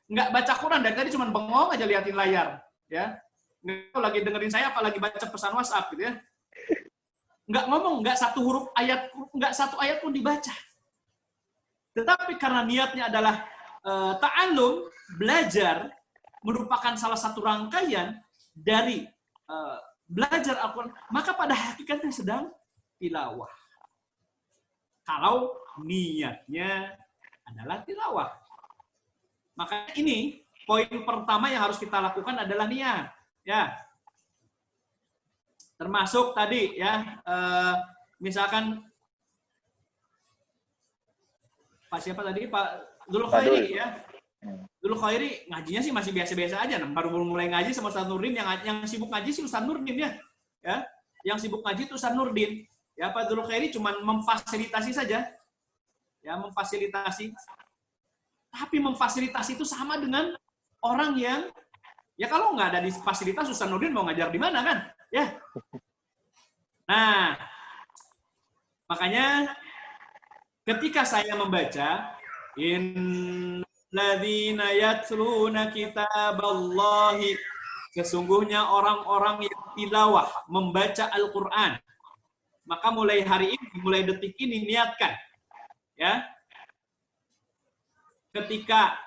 nggak baca Quran dari tadi cuma bengong aja liatin layar, ya. Nggak tahu lagi dengerin saya apalagi baca pesan WhatsApp gitu ya. Nggak ngomong, nggak satu ayat pun dibaca. Tetapi karena niatnya adalah ta'allum, belajar, merupakan salah satu rangkaian dari belajar Al-Quran, maka pada hakikatnya sedang tilawah. Kalau niatnya adalah tilawah. Maka ini poin pertama yang harus kita lakukan adalah niat. Ya, termasuk tadi ya, misalkan Pak siapa tadi, Pak Dzul Khairi ya. Dzul Khairi ngajinya sih masih biasa-biasa aja. Baru mulai ngaji sama Ustadz Nurdin, yang sibuk ngaji sih Ustadz Nurdin ya. Ya, yang sibuk ngaji itu Ustadz Nurdin. Ya, Pak Dzul Khairi cuma memfasilitasi saja. Ya, memfasilitasi. Tapi memfasilitasi itu sama dengan orang yang, ya kalau nggak ada di fasilitas, Ustadz Nurdin mau ngajar di mana kan? Ya. Nah, makanya ketika saya membaca ladzina yatluna kitaballahi, sesungguhnya orang-orang yang tilawah, membaca Al-Qur'an. Maka mulai hari ini, mulai detik ini niatkan, ya. Ketika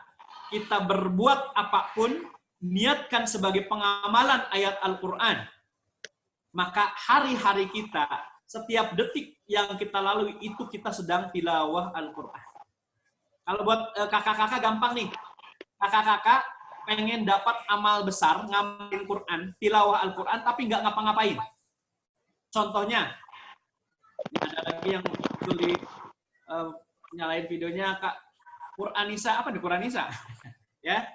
kita berbuat apapun, niatkan sebagai pengamalan ayat Al-Qur'an. Maka hari-hari kita, setiap detik yang kita lalui itu kita sedang tilawah Al-Qur'an. Kalau buat kakak-kakak gampang nih. Kakak-kakak pengen dapat amal besar, ngamalin Quran, tilawah Al-Quran, tapi nggak ngapa-ngapain. Contohnya, ada lagi yang tulis nyalain videonya Kak Quranisa, apa nih Quranisa? Ya,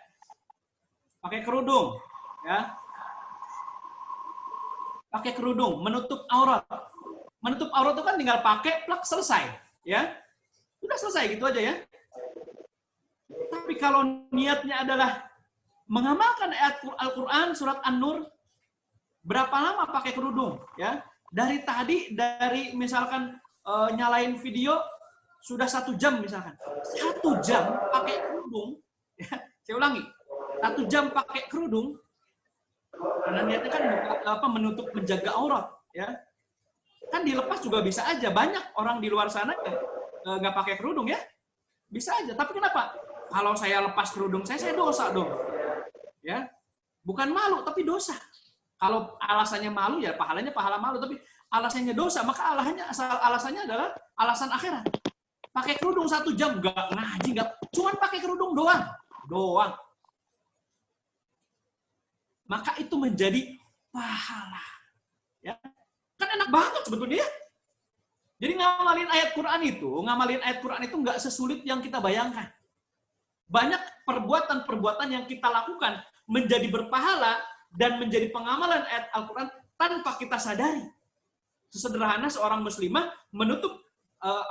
pakai kerudung, ya, pakai kerudung, menutup aurat. Menutup aurat itu kan tinggal pakai plak selesai, ya, udah selesai gitu aja ya. Tapi kalau niatnya adalah mengamalkan ayat Al-Quran, surat An-Nur, berapa lama pakai kerudung? Ya, dari tadi, dari misalkan nyalain video, sudah 1 jam misalkan. 1 jam pakai kerudung, ya, saya ulangi, 1 jam pakai kerudung, karena niatnya kan menutup, menjaga aurat. Ya, kan dilepas juga bisa aja. Banyak orang di luar sana yang nggak pakai kerudung ya. Bisa aja, tapi kenapa? Kalau saya lepas kerudung saya dosa dong. Ya. Bukan malu, tapi dosa. Kalau alasannya malu, ya pahalanya pahala malu. Tapi alasannya dosa, maka alasannya adalah alasan akhirat. Pakai kerudung 1 jam, nggak ngaji, nggak, cuman pakai kerudung doang. Maka itu menjadi pahala. Ya. Kan enak banget sebetulnya. Jadi ngamalin ayat Quran itu nggak sesulit yang kita bayangkan. Banyak perbuatan-perbuatan yang kita lakukan menjadi berpahala dan menjadi pengamalan ayat Al-Quran tanpa kita sadari. Sesederhana seorang muslimah menutup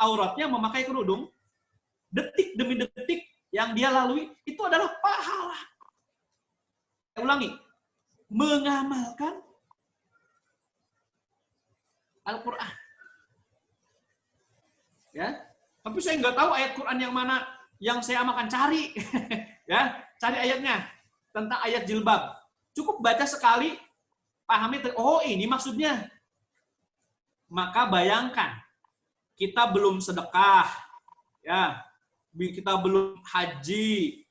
auratnya memakai kerudung, detik demi detik yang dia lalui itu adalah pahala. Saya ulangi, mengamalkan Al-Quran. Ya, tapi saya nggak tahu ayat Quran yang mana yang saya amalkan, cari. Ya, cari ayatnya tentang ayat jilbab. Cukup baca sekali, pahami, oh ini maksudnya. Maka bayangkan, kita belum sedekah, ya, kita belum haji,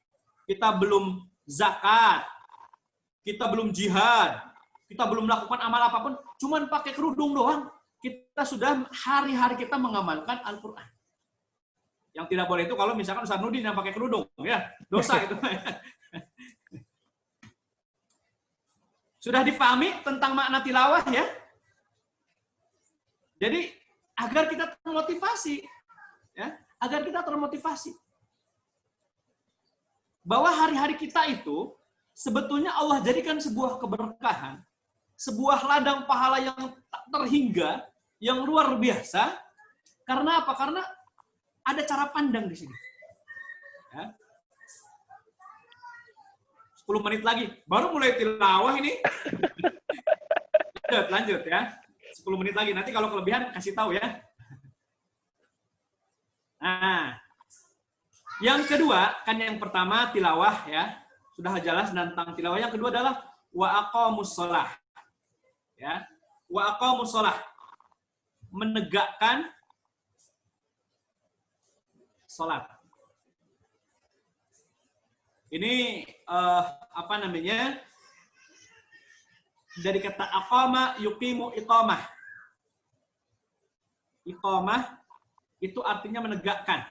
kita belum zakat, kita belum jihad, kita belum melakukan amal apapun, cuman pakai kerudung doang, kita sudah hari-hari kita mengamalkan Al-Quran. Yang tidak boleh itu kalau misalkan Ustaz Nudin yang pakai kerudung, ya dosa itu. Sudah dipahami tentang makna tilawah ya? Jadi agar kita termotivasi, ya, agar kita termotivasi bahwa hari-hari kita itu sebetulnya Allah jadikan sebuah keberkahan, sebuah ladang pahala yang tak terhingga, yang luar biasa. Karena apa? Karena ada cara pandang di sini. Ya. 10 menit lagi, baru mulai tilawah ini. Lanjut ya. 10 menit lagi, nanti kalau kelebihan kasih tahu ya. Nah, yang kedua, kan yang pertama tilawah ya, sudah jelas tentang tilawah. Yang kedua adalah wa aqamus shalah. Ya, wa aqamus shalah, menegakkan salat. Ini apa namanya? Dari kata aqama yuqimu iqamah. Iqamah itu artinya menegakkan.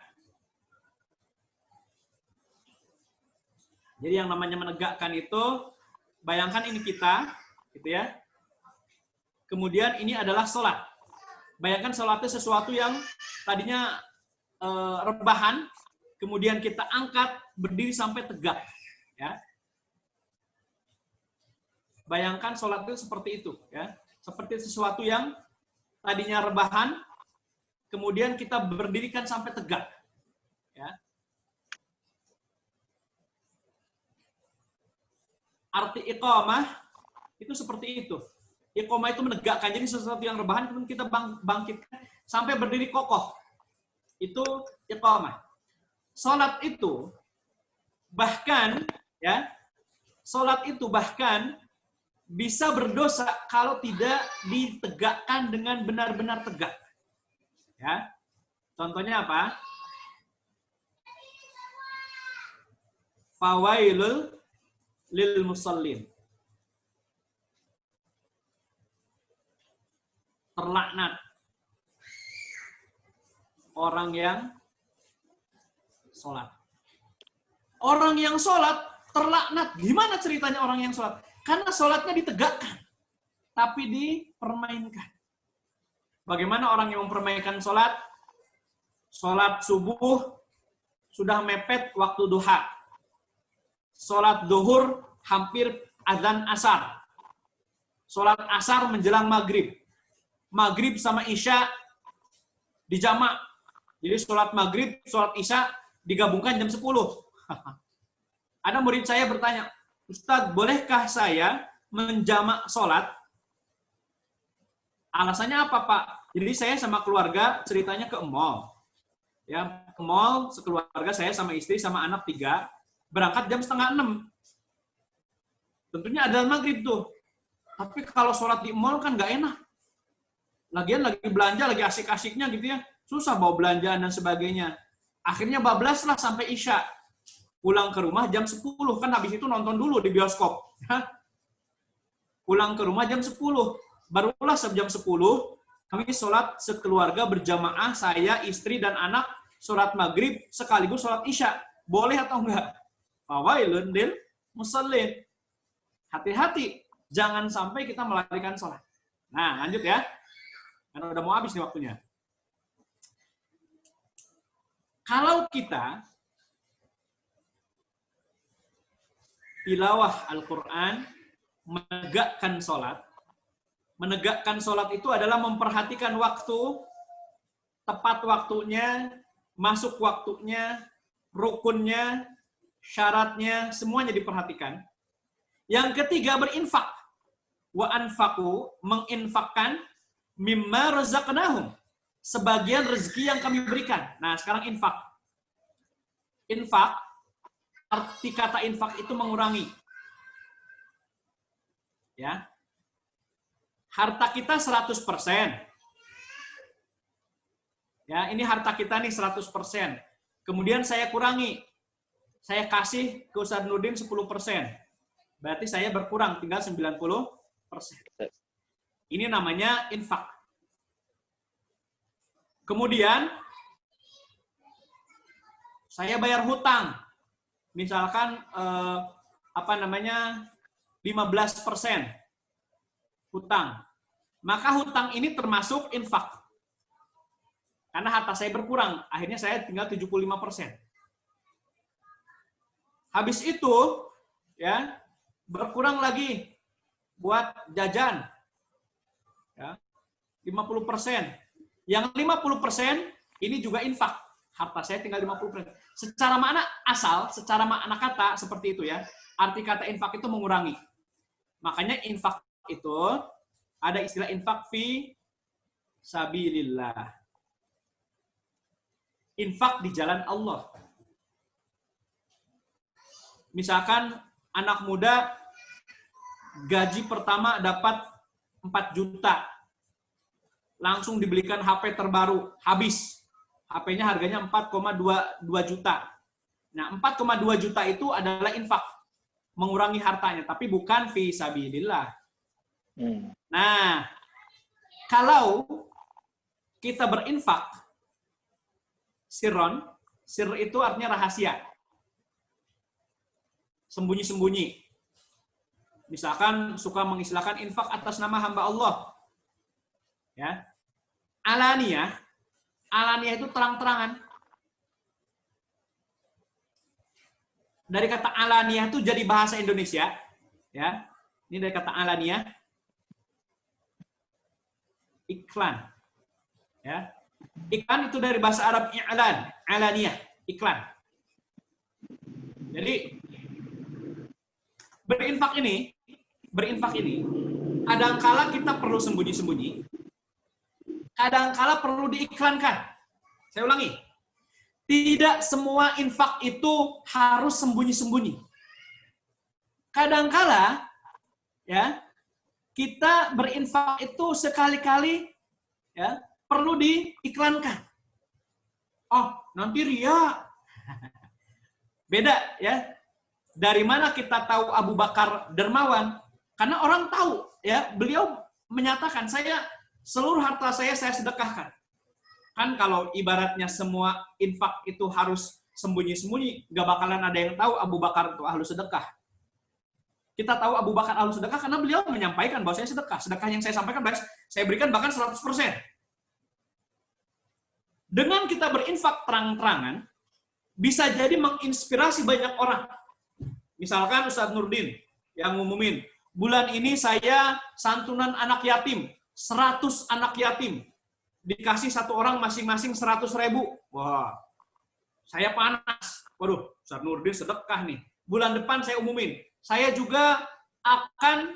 Jadi yang namanya menegakkan itu, bayangkan ini kita, gitu ya. Kemudian ini adalah sholat. Bayangkan sholat itu sesuatu yang tadinya rebahan, kemudian kita angkat, berdiri sampai tegak. Ya. Bayangkan sholat itu seperti itu, ya, seperti sesuatu yang tadinya rebahan, kemudian kita berdirikan sampai tegak, ya. Arti iqamah itu seperti itu. Iqamah itu menegakkan, jadi sesuatu yang rebahan kemudian kita bangkitkan sampai berdiri kokoh. Itu iqamah. Sholat itu Bahkan ya, sholat itu bahkan bisa berdosa kalau tidak ditegakkan dengan benar-benar tegak. Ya. Contohnya apa? Fawailul lil musallin. Terlaknat orang yang sholat. Orang yang sholat terlaknat. Gimana ceritanya orang yang sholat? Karena sholatnya ditegakkan, tapi dipermainkan. Bagaimana orang yang mempermainkan sholat? Sholat subuh sudah mepet waktu duha. Sholat duhur hampir azan asar. Sholat asar menjelang maghrib. Maghrib sama isya dijamak. Jadi sholat maghrib, sholat isya digabungkan jam 10. Ada murid saya bertanya, Ustadz, bolehkah saya menjamak sholat? Alasannya apa, Pak? Jadi saya sama keluarga ceritanya ke mall. Ya, ke mall, sekeluarga saya sama istri sama anak 3, berangkat jam 5:30. Tentunya adzan maghrib tuh. Tapi kalau sholat di mall kan nggak enak. Lagian lagi belanja, lagi asik-asiknya gitu ya. Susah bawa belanjaan dan sebagainya. Akhirnya bablas lah sampai isya. Pulang ke rumah jam 10. Kan habis itu nonton dulu di bioskop. Pulang ke rumah jam 10. Barulah jam 10, kami sholat sekeluarga berjamaah, saya, istri, dan anak, sholat maghrib sekaligus sholat isya. Boleh atau enggak? Fawailun lil musallin. Hati-hati. Jangan sampai kita melarikan sholat. Nah, lanjut ya. Karena udah mau habis nih waktunya. Kalau kita tilawah Al-Quran, menegakkan sholat itu adalah memperhatikan waktu, tepat waktunya, masuk waktunya, rukunnya, syaratnya, semuanya diperhatikan. Yang ketiga, berinfak. Wa anfaqu, menginfakkan, mimma razaqnahum, sebagian rezeki yang kami berikan. Nah, sekarang infak. Infak, arti kata infak itu mengurangi. Ya. Harta kita 100%. Ya, ini harta kita nih 100%. Kemudian saya kurangi. Saya kasih ke Ustadz Nurdin 10%. Berarti saya berkurang, tinggal 90%. Ini namanya infak. Kemudian saya bayar hutang. Misalkan 15% hutang. Maka hutang ini termasuk infak. Karena harta saya berkurang, akhirnya saya tinggal 75%. Habis itu ya, berkurang lagi buat jajan. Ya, 50%. Yang 50% ini juga infak. Harta saya tinggal 50%. Secara makna asal, secara makna kata seperti itu ya. Arti kata infak itu mengurangi. Makanya infak itu ada istilah infak fi sabilillah. Infak di jalan Allah. Misalkan anak muda gaji pertama dapat 4 juta. Langsung dibelikan HP terbaru, habis. HP-nya harganya 4,2 juta. Nah, 4,2 juta itu adalah infak. Mengurangi hartanya, tapi bukan fi sabilillah. Nah, kalau kita berinfak, sirron, sir itu artinya rahasia. Sembunyi-sembunyi. Misalkan suka mengistilahkan infak atas nama hamba Allah. Ya. Alaniyah itu terang-terangan. Dari kata alaniyah itu jadi bahasa Indonesia, ya. Ini dari kata alaniyah, iklan. Ya. Iklan itu dari bahasa Arab i'lan, alaniyah, iklan. Jadi berinfak ini kadangkala kita perlu sembunyi-sembunyi, kadangkala perlu diiklankan. Saya ulangi. Tidak semua infak itu harus sembunyi-sembunyi. Kadangkala ya, kita berinfak itu sekali-kali ya, perlu diiklankan. Oh, nanti ria. Beda ya. Dari mana kita tahu Abu Bakar dermawan? Karena orang tahu ya, beliau menyatakan seluruh harta saya sedekahkan. Kan kalau ibaratnya semua infak itu harus sembunyi-sembunyi, nggak bakalan ada yang tahu Abu Bakar itu ahlu sedekah. Kita tahu Abu Bakar ahlu sedekah karena beliau menyampaikan bahwa saya sedekah. Sedekah yang saya sampaikan, saya berikan bahkan 100%. Dengan kita berinfak terang-terangan, bisa jadi menginspirasi banyak orang. Misalkan Ustadz Nurdin yang ngumumin, bulan ini saya santunan anak yatim, 100 anak yatim. Dikasih satu orang masing-masing 100.000. Wah, saya panas. Waduh, Ustadz Nurdin sedekah nih. Bulan depan saya umumin, saya juga akan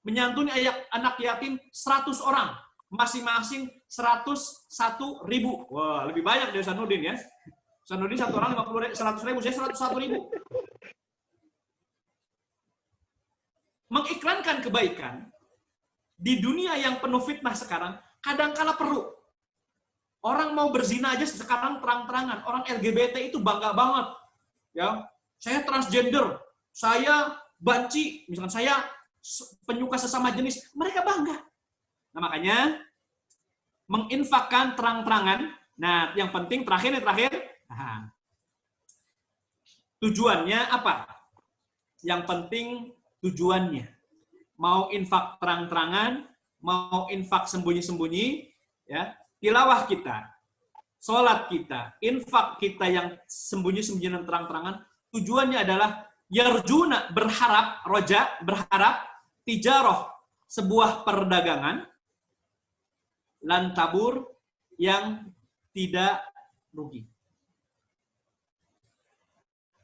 menyantuni anak yatim 100 orang. Masing-masing 101.000. Wah, lebih banyak dari Ustadz Nurdin ya. Ustadz Nurdin satu orang 100.000, saya 101.000. Mengiklankan kebaikan di dunia yang penuh fitnah sekarang, kadangkala perlu. Orang mau berzina aja sekarang terang-terangan. Orang LGBT itu bangga banget. Ya, saya transgender, saya banci, misalkan saya penyuka sesama jenis, mereka bangga. Nah, makanya menginfakkan terang-terangan. Nah, yang penting terakhir. Nah, tujuannya apa? Yang penting tujuannya. Mau infak terang-terangan, mau infak sembunyi-sembunyi, ya, tilawah kita, sholat kita, infak kita yang sembunyi-sembunyi dan terang-terangan, tujuannya adalah yarjuna, berharap, tijaroh, sebuah perdagangan, lan tabur, yang tidak rugi.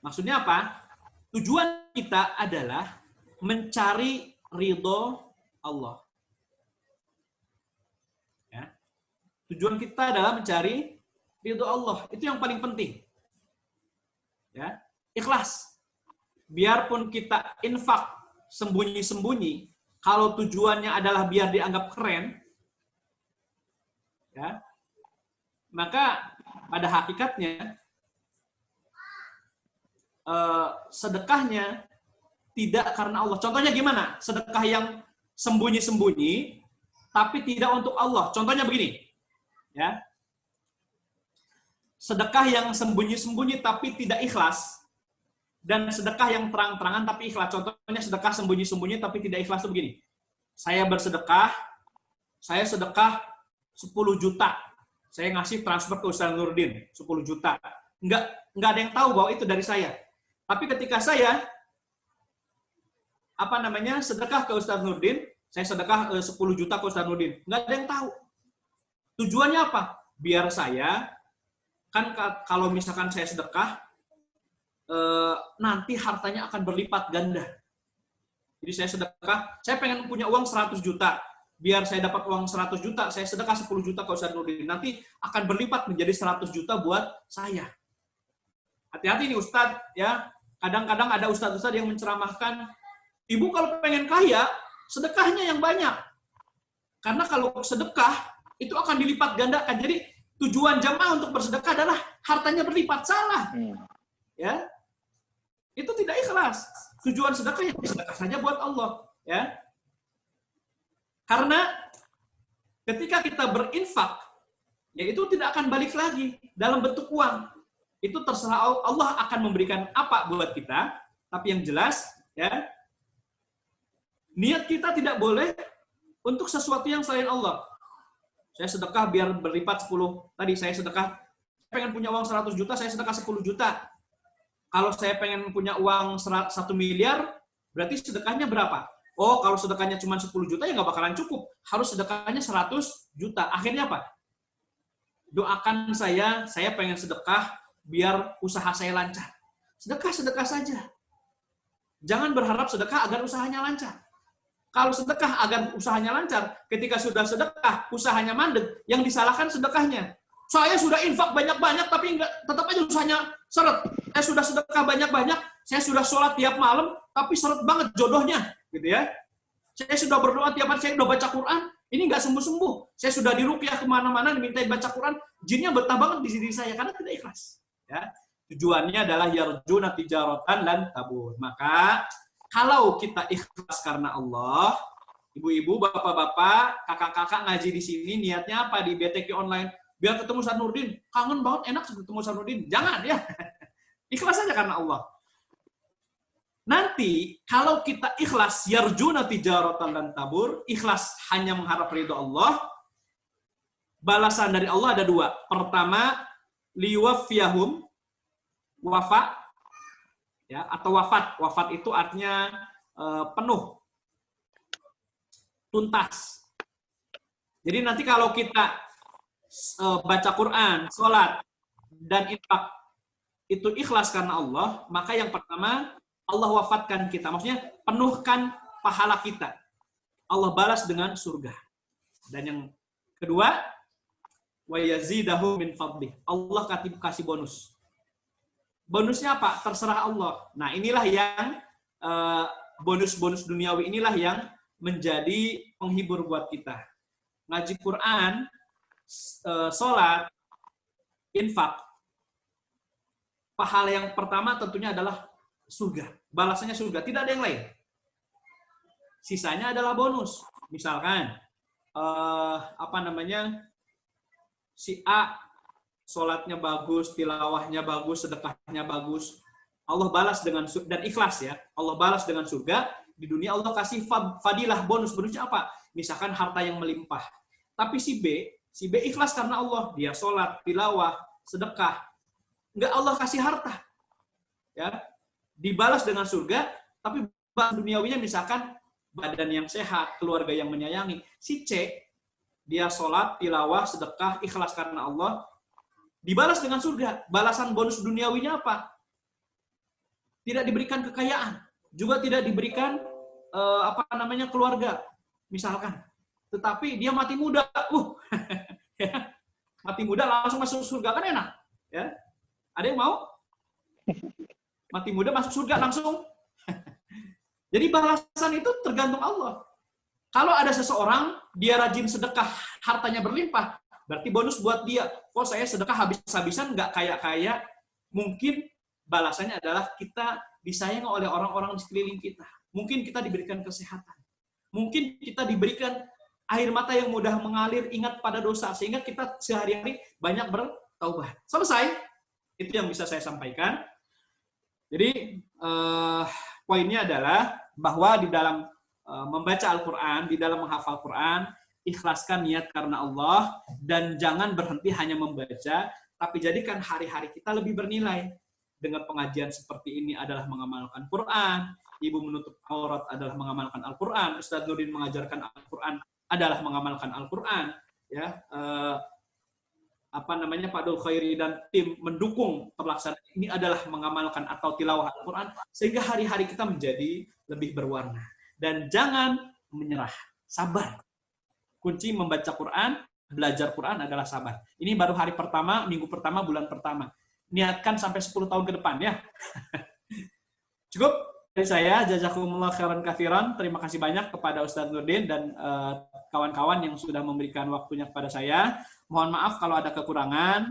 Maksudnya apa? Tujuan kita adalah mencari ridho Allah. Ya. Tujuan kita adalah mencari ridho Allah. Itu yang paling penting. Ya. Ikhlas. Biarpun kita infak sembunyi-sembunyi, kalau tujuannya adalah biar dianggap keren, ya, maka pada hakikatnya sedekahnya tidak karena Allah. Contohnya gimana? Sedekah yang sembunyi-sembunyi, tapi tidak untuk Allah. Contohnya begini, ya. Sedekah yang sembunyi-sembunyi tapi tidak ikhlas, dan sedekah yang terang-terangan tapi ikhlas. Contohnya sedekah sembunyi-sembunyi tapi tidak ikhlas itu begini. Saya bersedekah, saya sedekah 10 juta. Saya ngasih transfer ke Ustadz Nurdin 10 juta. Nggak ada yang tahu bahwa itu dari saya. Tapi ketika saya sedekah ke Ustadz Nurdin, saya sedekah 10 juta ke Ustadz Nurdin. Nggak ada yang tahu. Tujuannya apa? Biar saya, kan kalau misalkan saya sedekah, nanti hartanya akan berlipat ganda. Jadi saya sedekah, saya pengen punya uang 100 juta. Biar saya dapat uang 100 juta, saya sedekah 10 juta ke Ustadz Nurdin. Nanti akan berlipat menjadi 100 juta buat saya. Hati-hati nih Ustadz, ya. Kadang-kadang ada ustadz-ustadz yang menceramahkan, ibu kalau pengen kaya, sedekahnya yang banyak. Karena kalau sedekah, itu akan dilipat gandakan. Jadi tujuan jamaah untuk bersedekah adalah hartanya berlipat. Salah. Ya. Itu tidak ikhlas. Tujuan sedekah ya sedekah saja buat Allah. Ya. Karena ketika kita berinfak, ya itu tidak akan balik lagi dalam bentuk uang. Itu terserah Allah akan memberikan apa buat kita, tapi yang jelas, ya, niat kita tidak boleh untuk sesuatu yang selain Allah. Saya sedekah biar berlipat 10. Tadi saya sedekah, saya pengen punya uang 100 juta, saya sedekah 10 juta. Kalau saya pengen punya uang 1 miliar, berarti sedekahnya berapa? Oh, kalau sedekahnya cuma 10 juta, ya nggak bakalan cukup. Harus sedekahnya 100 juta. Akhirnya apa? Doakan saya pengen sedekah, biar usaha saya lancar. Sedekah saja. Jangan berharap sedekah agar usahanya lancar. Kalau sedekah agar usahanya lancar, ketika sudah sedekah, usahanya mandek, yang disalahkan sedekahnya. Saya sudah infak banyak-banyak, tapi tetap aja usahanya seret. Saya sudah sedekah banyak-banyak, saya sudah sholat tiap malam, tapi seret banget jodohnya, gitu ya. Saya sudah berdoa tiap hari, saya sudah baca Quran, ini nggak sembuh-sembuh. Saya sudah diruqyah kemana-mana, dimintain baca Quran, jinnya betah banget di diri saya, karena tidak ikhlas. Ya. Tujuannya adalah yarjuna tijaratan lan tabur. Maka, kalau kita ikhlas karena Allah, ibu-ibu, bapak-bapak, kakak-kakak ngaji di sini, niatnya apa di BTQ online? Biar ketemu Ustaz Nurdin, kangen banget, enak ketemu Ustaz Nurdin. Jangan ya, ikhlas aja karena Allah. Nanti kalau kita ikhlas yarjuna tijaratan dan tabur, ikhlas hanya mengharap ridho Allah, balasan dari Allah ada dua. Pertama, liwafiyahum, wafat, ya, atau wafat. Wafat itu artinya penuh, tuntas. Jadi nanti kalau kita baca Quran, sholat, dan infak itu ikhlas karena Allah, maka yang pertama Allah wafatkan kita. Maksudnya penuhkan pahala kita. Allah balas dengan surga. Dan yang kedua, wa yazidahu min fadlih. Allah kasih bonus. Bonusnya apa? Terserah Allah. Nah, inilah yang bonus-bonus duniawi inilah yang menjadi penghibur buat kita. Ngaji Quran, sholat, infak, pahala yang pertama tentunya adalah surga. Balasannya surga, tidak ada yang lain. Sisanya adalah bonus. Misalkan, si A sholatnya bagus, tilawahnya bagus, sedekahnya bagus. Allah balas dengan, dan ikhlas ya, Allah balas dengan surga. Di dunia Allah kasih fadilah, bonusnya apa? Misalkan harta yang melimpah. Tapi si B ikhlas karena Allah. Dia sholat, tilawah, sedekah. Enggak Allah kasih harta. Ya, dibalas dengan surga, tapi duniawinya misalkan badan yang sehat, keluarga yang menyayangi. Si C, dia sholat, tilawah, sedekah, ikhlas karena Allah, dibalas dengan surga. Balasan bonus duniawinya apa? Tidak diberikan kekayaan, juga tidak diberikan keluarga, misalkan. Tetapi dia mati muda, mati muda langsung masuk surga, kan enak, ya? Ada yang mau? Mati muda masuk surga langsung. Jadi balasan itu tergantung Allah. Kalau ada seseorang, dia rajin sedekah, hartanya berlimpah, berarti bonus buat dia. Kok saya sedekah habis-habisan, nggak kaya-kaya, mungkin balasannya adalah kita disayang oleh orang-orang di sekeliling kita. Mungkin kita diberikan kesehatan. Mungkin kita diberikan air mata yang mudah mengalir, ingat pada dosa, sehingga kita sehari-hari banyak bertaubat. Selesai. Itu yang bisa saya sampaikan. Jadi, poinnya adalah bahwa di dalam membaca Al-Quran, di dalam menghafal Quran, ikhlaskan niat karena Allah, dan jangan berhenti hanya membaca, tapi jadikan hari-hari kita lebih bernilai. Dengan pengajian seperti ini adalah mengamalkan Quran, Ibu menutup aurat adalah mengamalkan Al-Quran, Ustaz Nurdin mengajarkan Al-Quran adalah mengamalkan Al-Quran, ya. Pak Dul Khairi dan tim mendukung pelaksanaan ini adalah mengamalkan atau tilawah Al-Quran, sehingga hari-hari kita menjadi lebih berwarna. Dan jangan menyerah, sabar. Kunci membaca Quran, belajar Quran adalah sabar. Ini baru hari pertama, minggu pertama, bulan pertama. Niatkan sampai 10 tahun ke depan, ya. Cukup dari saya, jazakumullah khairan katsiran. Terima kasih banyak kepada Ustaz Nurdin dan kawan-kawan yang sudah memberikan waktunya kepada saya. Mohon maaf kalau ada kekurangan.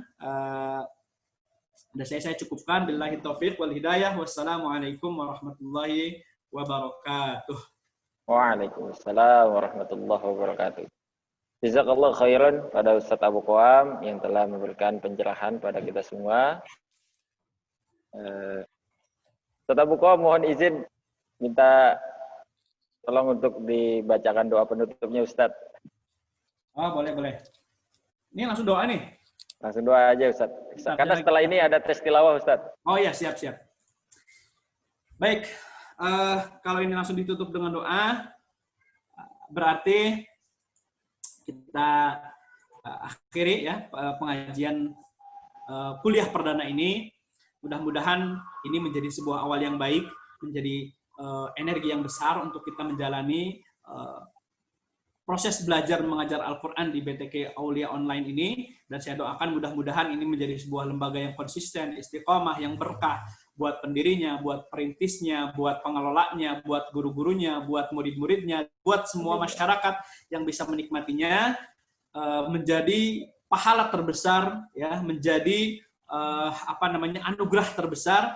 Saya cukupkan. Billahi taufiq wal hidayah. Wassalamualaikum warahmatullahi wabarakatuh. Waalaikumsalam warahmatullahi wabarakatuh. Jazakallah khairan pada Ustaz Abu Qawam yang telah memberikan pencerahan pada kita semua. Ustaz Abu Qawam mohon izin minta tolong untuk dibacakan doa penutupnya Ustaz. Oh, boleh. Ini langsung doa nih? Langsung doa aja Ustaz. Karena setelah ini ada tes tilawah Ustaz. Oh iya, siap. Baik, kalau ini langsung ditutup dengan doa, berarti kita akhiri ya pengajian kuliah perdana ini. Mudah-mudahan ini menjadi sebuah awal yang baik, menjadi energi yang besar untuk kita menjalani proses belajar mengajar Al-Quran di BTK Aulia Online ini, dan saya doakan mudah-mudahan ini menjadi sebuah lembaga yang konsisten, istiqomah, yang berkah buat pendirinya, buat perintisnya, buat pengelolanya, buat guru-gurunya, buat murid-muridnya, buat semua masyarakat yang bisa menikmatinya, menjadi pahala terbesar, ya, menjadi anugerah terbesar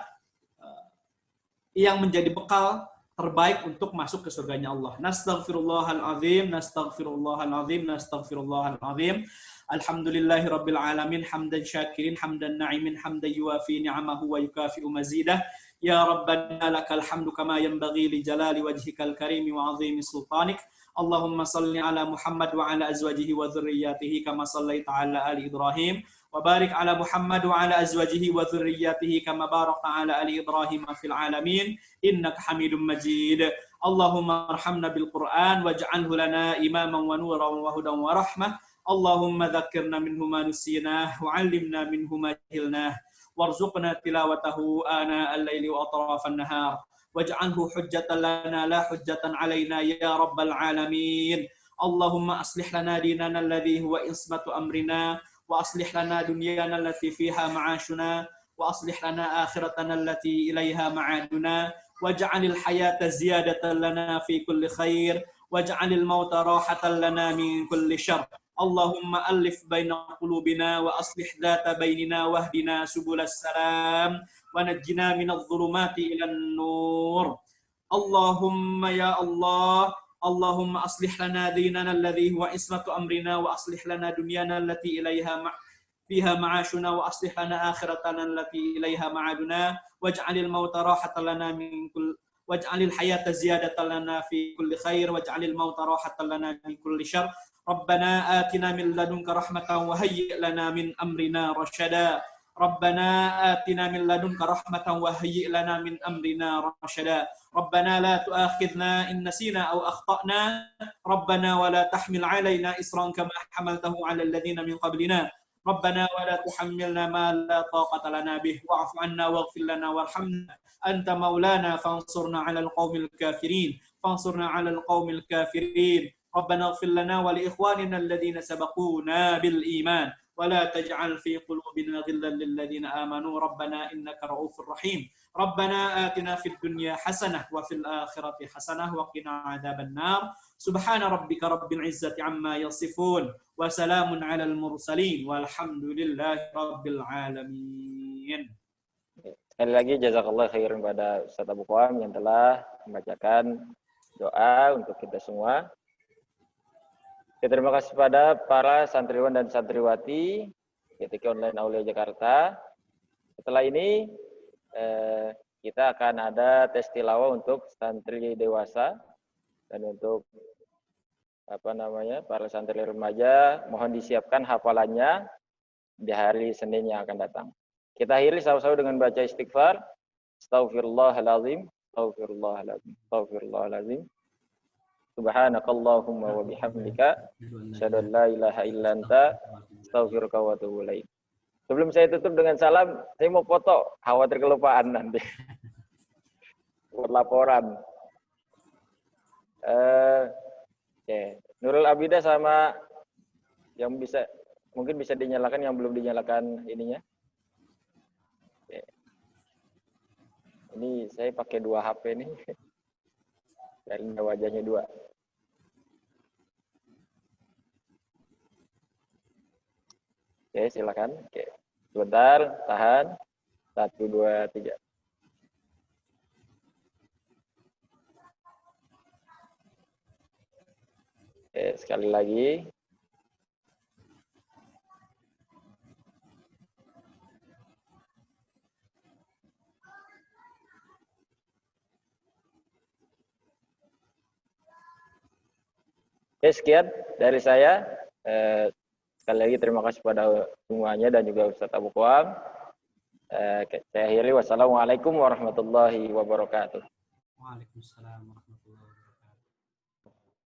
yang menjadi bekal terbaik untuk masuk ke surganya Allah. Nastaghfirullahalazim, nastaghfirullahalazim, nastaghfirullahalazim. Alhamdulillahi rabbil alamin, hamdan syakirin, hamdan na'imin, hamdan yuwafi ni'amahu wa yukafi'u mazidah. Ya Rabbana lakal hamdu kama yanbaghi li jalali wajhikal karimi wa 'azimi sultanik. Allahumma salli ala Muhammad wa ala azwajihi wa dhurriyyatihi kama sallaita ala ali Ibrahim. وبارك على محمد وعلى أزواجه وذرياته كما باركت على آل إبراهيم في العالمين إنك حميد مجيد اللهم ارحمنا بالقرآن واجعله لنا إماما ونورا وهدى ورحمة اللهم ذكرنا منه ما نسيناه وعلمنا منه ما جهلناه وارزقنا تلاوته آناء الليل وأطراف النهار واجعله حجة لنا لا حجة علينا يا رب العالمين اللهم أصلح لنا ديننا الذي هو عصمة أمرنا وأصلح لنا دنيانا التي فيها معاشنا وأصلح لنا آخرتنا التي إليها معادنا واجعل الحياة زيادة لنا في كل خير واجعل الموت راحة لنا من كل شر اللهم ألف بين قلوبنا وأصلح ذات بيننا واهدنا سبل السلام ونجنا من الظلمات إلى النور اللهم يا الله اللهم أصلح لنا ديننا الذي هو عصمة أمرنا وأصلح لنا دنيانا التي إليها فيها معاشنا وأصلح لنا آخرتنا التي إليها معادنا واجعل الموت راحة لنا من كل واجعل الحياة زيادة لنا في كل خير واجعل الموت راحة لنا من كل شر ربنا آتنا من لدنك رحمة وهيئ لنا من أمرنا رشدا ربنا آتنا من لدنك رحمة وهيئ لنا من أمرنا رشدا ربنا لا تؤاخذنا إن نسينا أو أخطأنا ربنا ولا تحمل علينا إصرا كما حملته على الذين من قبلنا ربنا ولا تحملنا ما لا طاقة لنا به واعف عنا واغفر لنا وارحمنا أنت مولانا فانصرنا على القوم الكافرين فانصرنا على القوم الكافرين ربنا اغفر لنا ولإخواننا الذين سبقونا بالإيمان ولا تجعل في قلوبنا غلا للذين آمنوا ربنا إنك رؤوف رحيم ربنا آتنا في الدنيا حسنة وفي الآخرة حسنة وقنا عذاب النار سبحان ربك رب العزة عما يصفون وسلام على المرسلين والحمد لله رب العالمين. Sekali lagi jazakallah khairan pada Ustaz Abu Qawam yang telah membacakan doa untuk kita semua. Terima kasih pada para santriwan dan santriwati BTK Online Aulia Jakarta. Setelah ini kita akan ada tes tilawah untuk santri dewasa dan untuk para santri remaja. Mohon disiapkan hafalannya di hari Senin yang akan datang. Kita akhiri sama-sama dengan baca istighfar. Astaghfirullahalazim, astaghfirullahalazim, astaghfirullahalazim. Subhanakallahumma wa bihamdika asyhadu an la ilaha illa anta astaghfiruka wa atubu ilaik. Sebelum saya tutup dengan salam, saya mau foto, khawatir kelupaan nanti. Buat laporan. Nurul Abida sama yang bisa mungkin bisa dinyalakan yang belum dinyalakan ininya. Ini saya pakai 2 HP nih. Dan wajahnya 2. Oke, silakan. Oke. Sebentar, tahan. 1, 2, 3. Oke, sekali lagi. Oke, sekian dari saya. Sekali lagi terima kasih pada semuanya dan juga Ustaz Abu Qawam. Saya akhiri. Wassalamualaikum warahmatullahi wabarakatuh. Waalaikumsalam warahmatullahi wabarakatuh.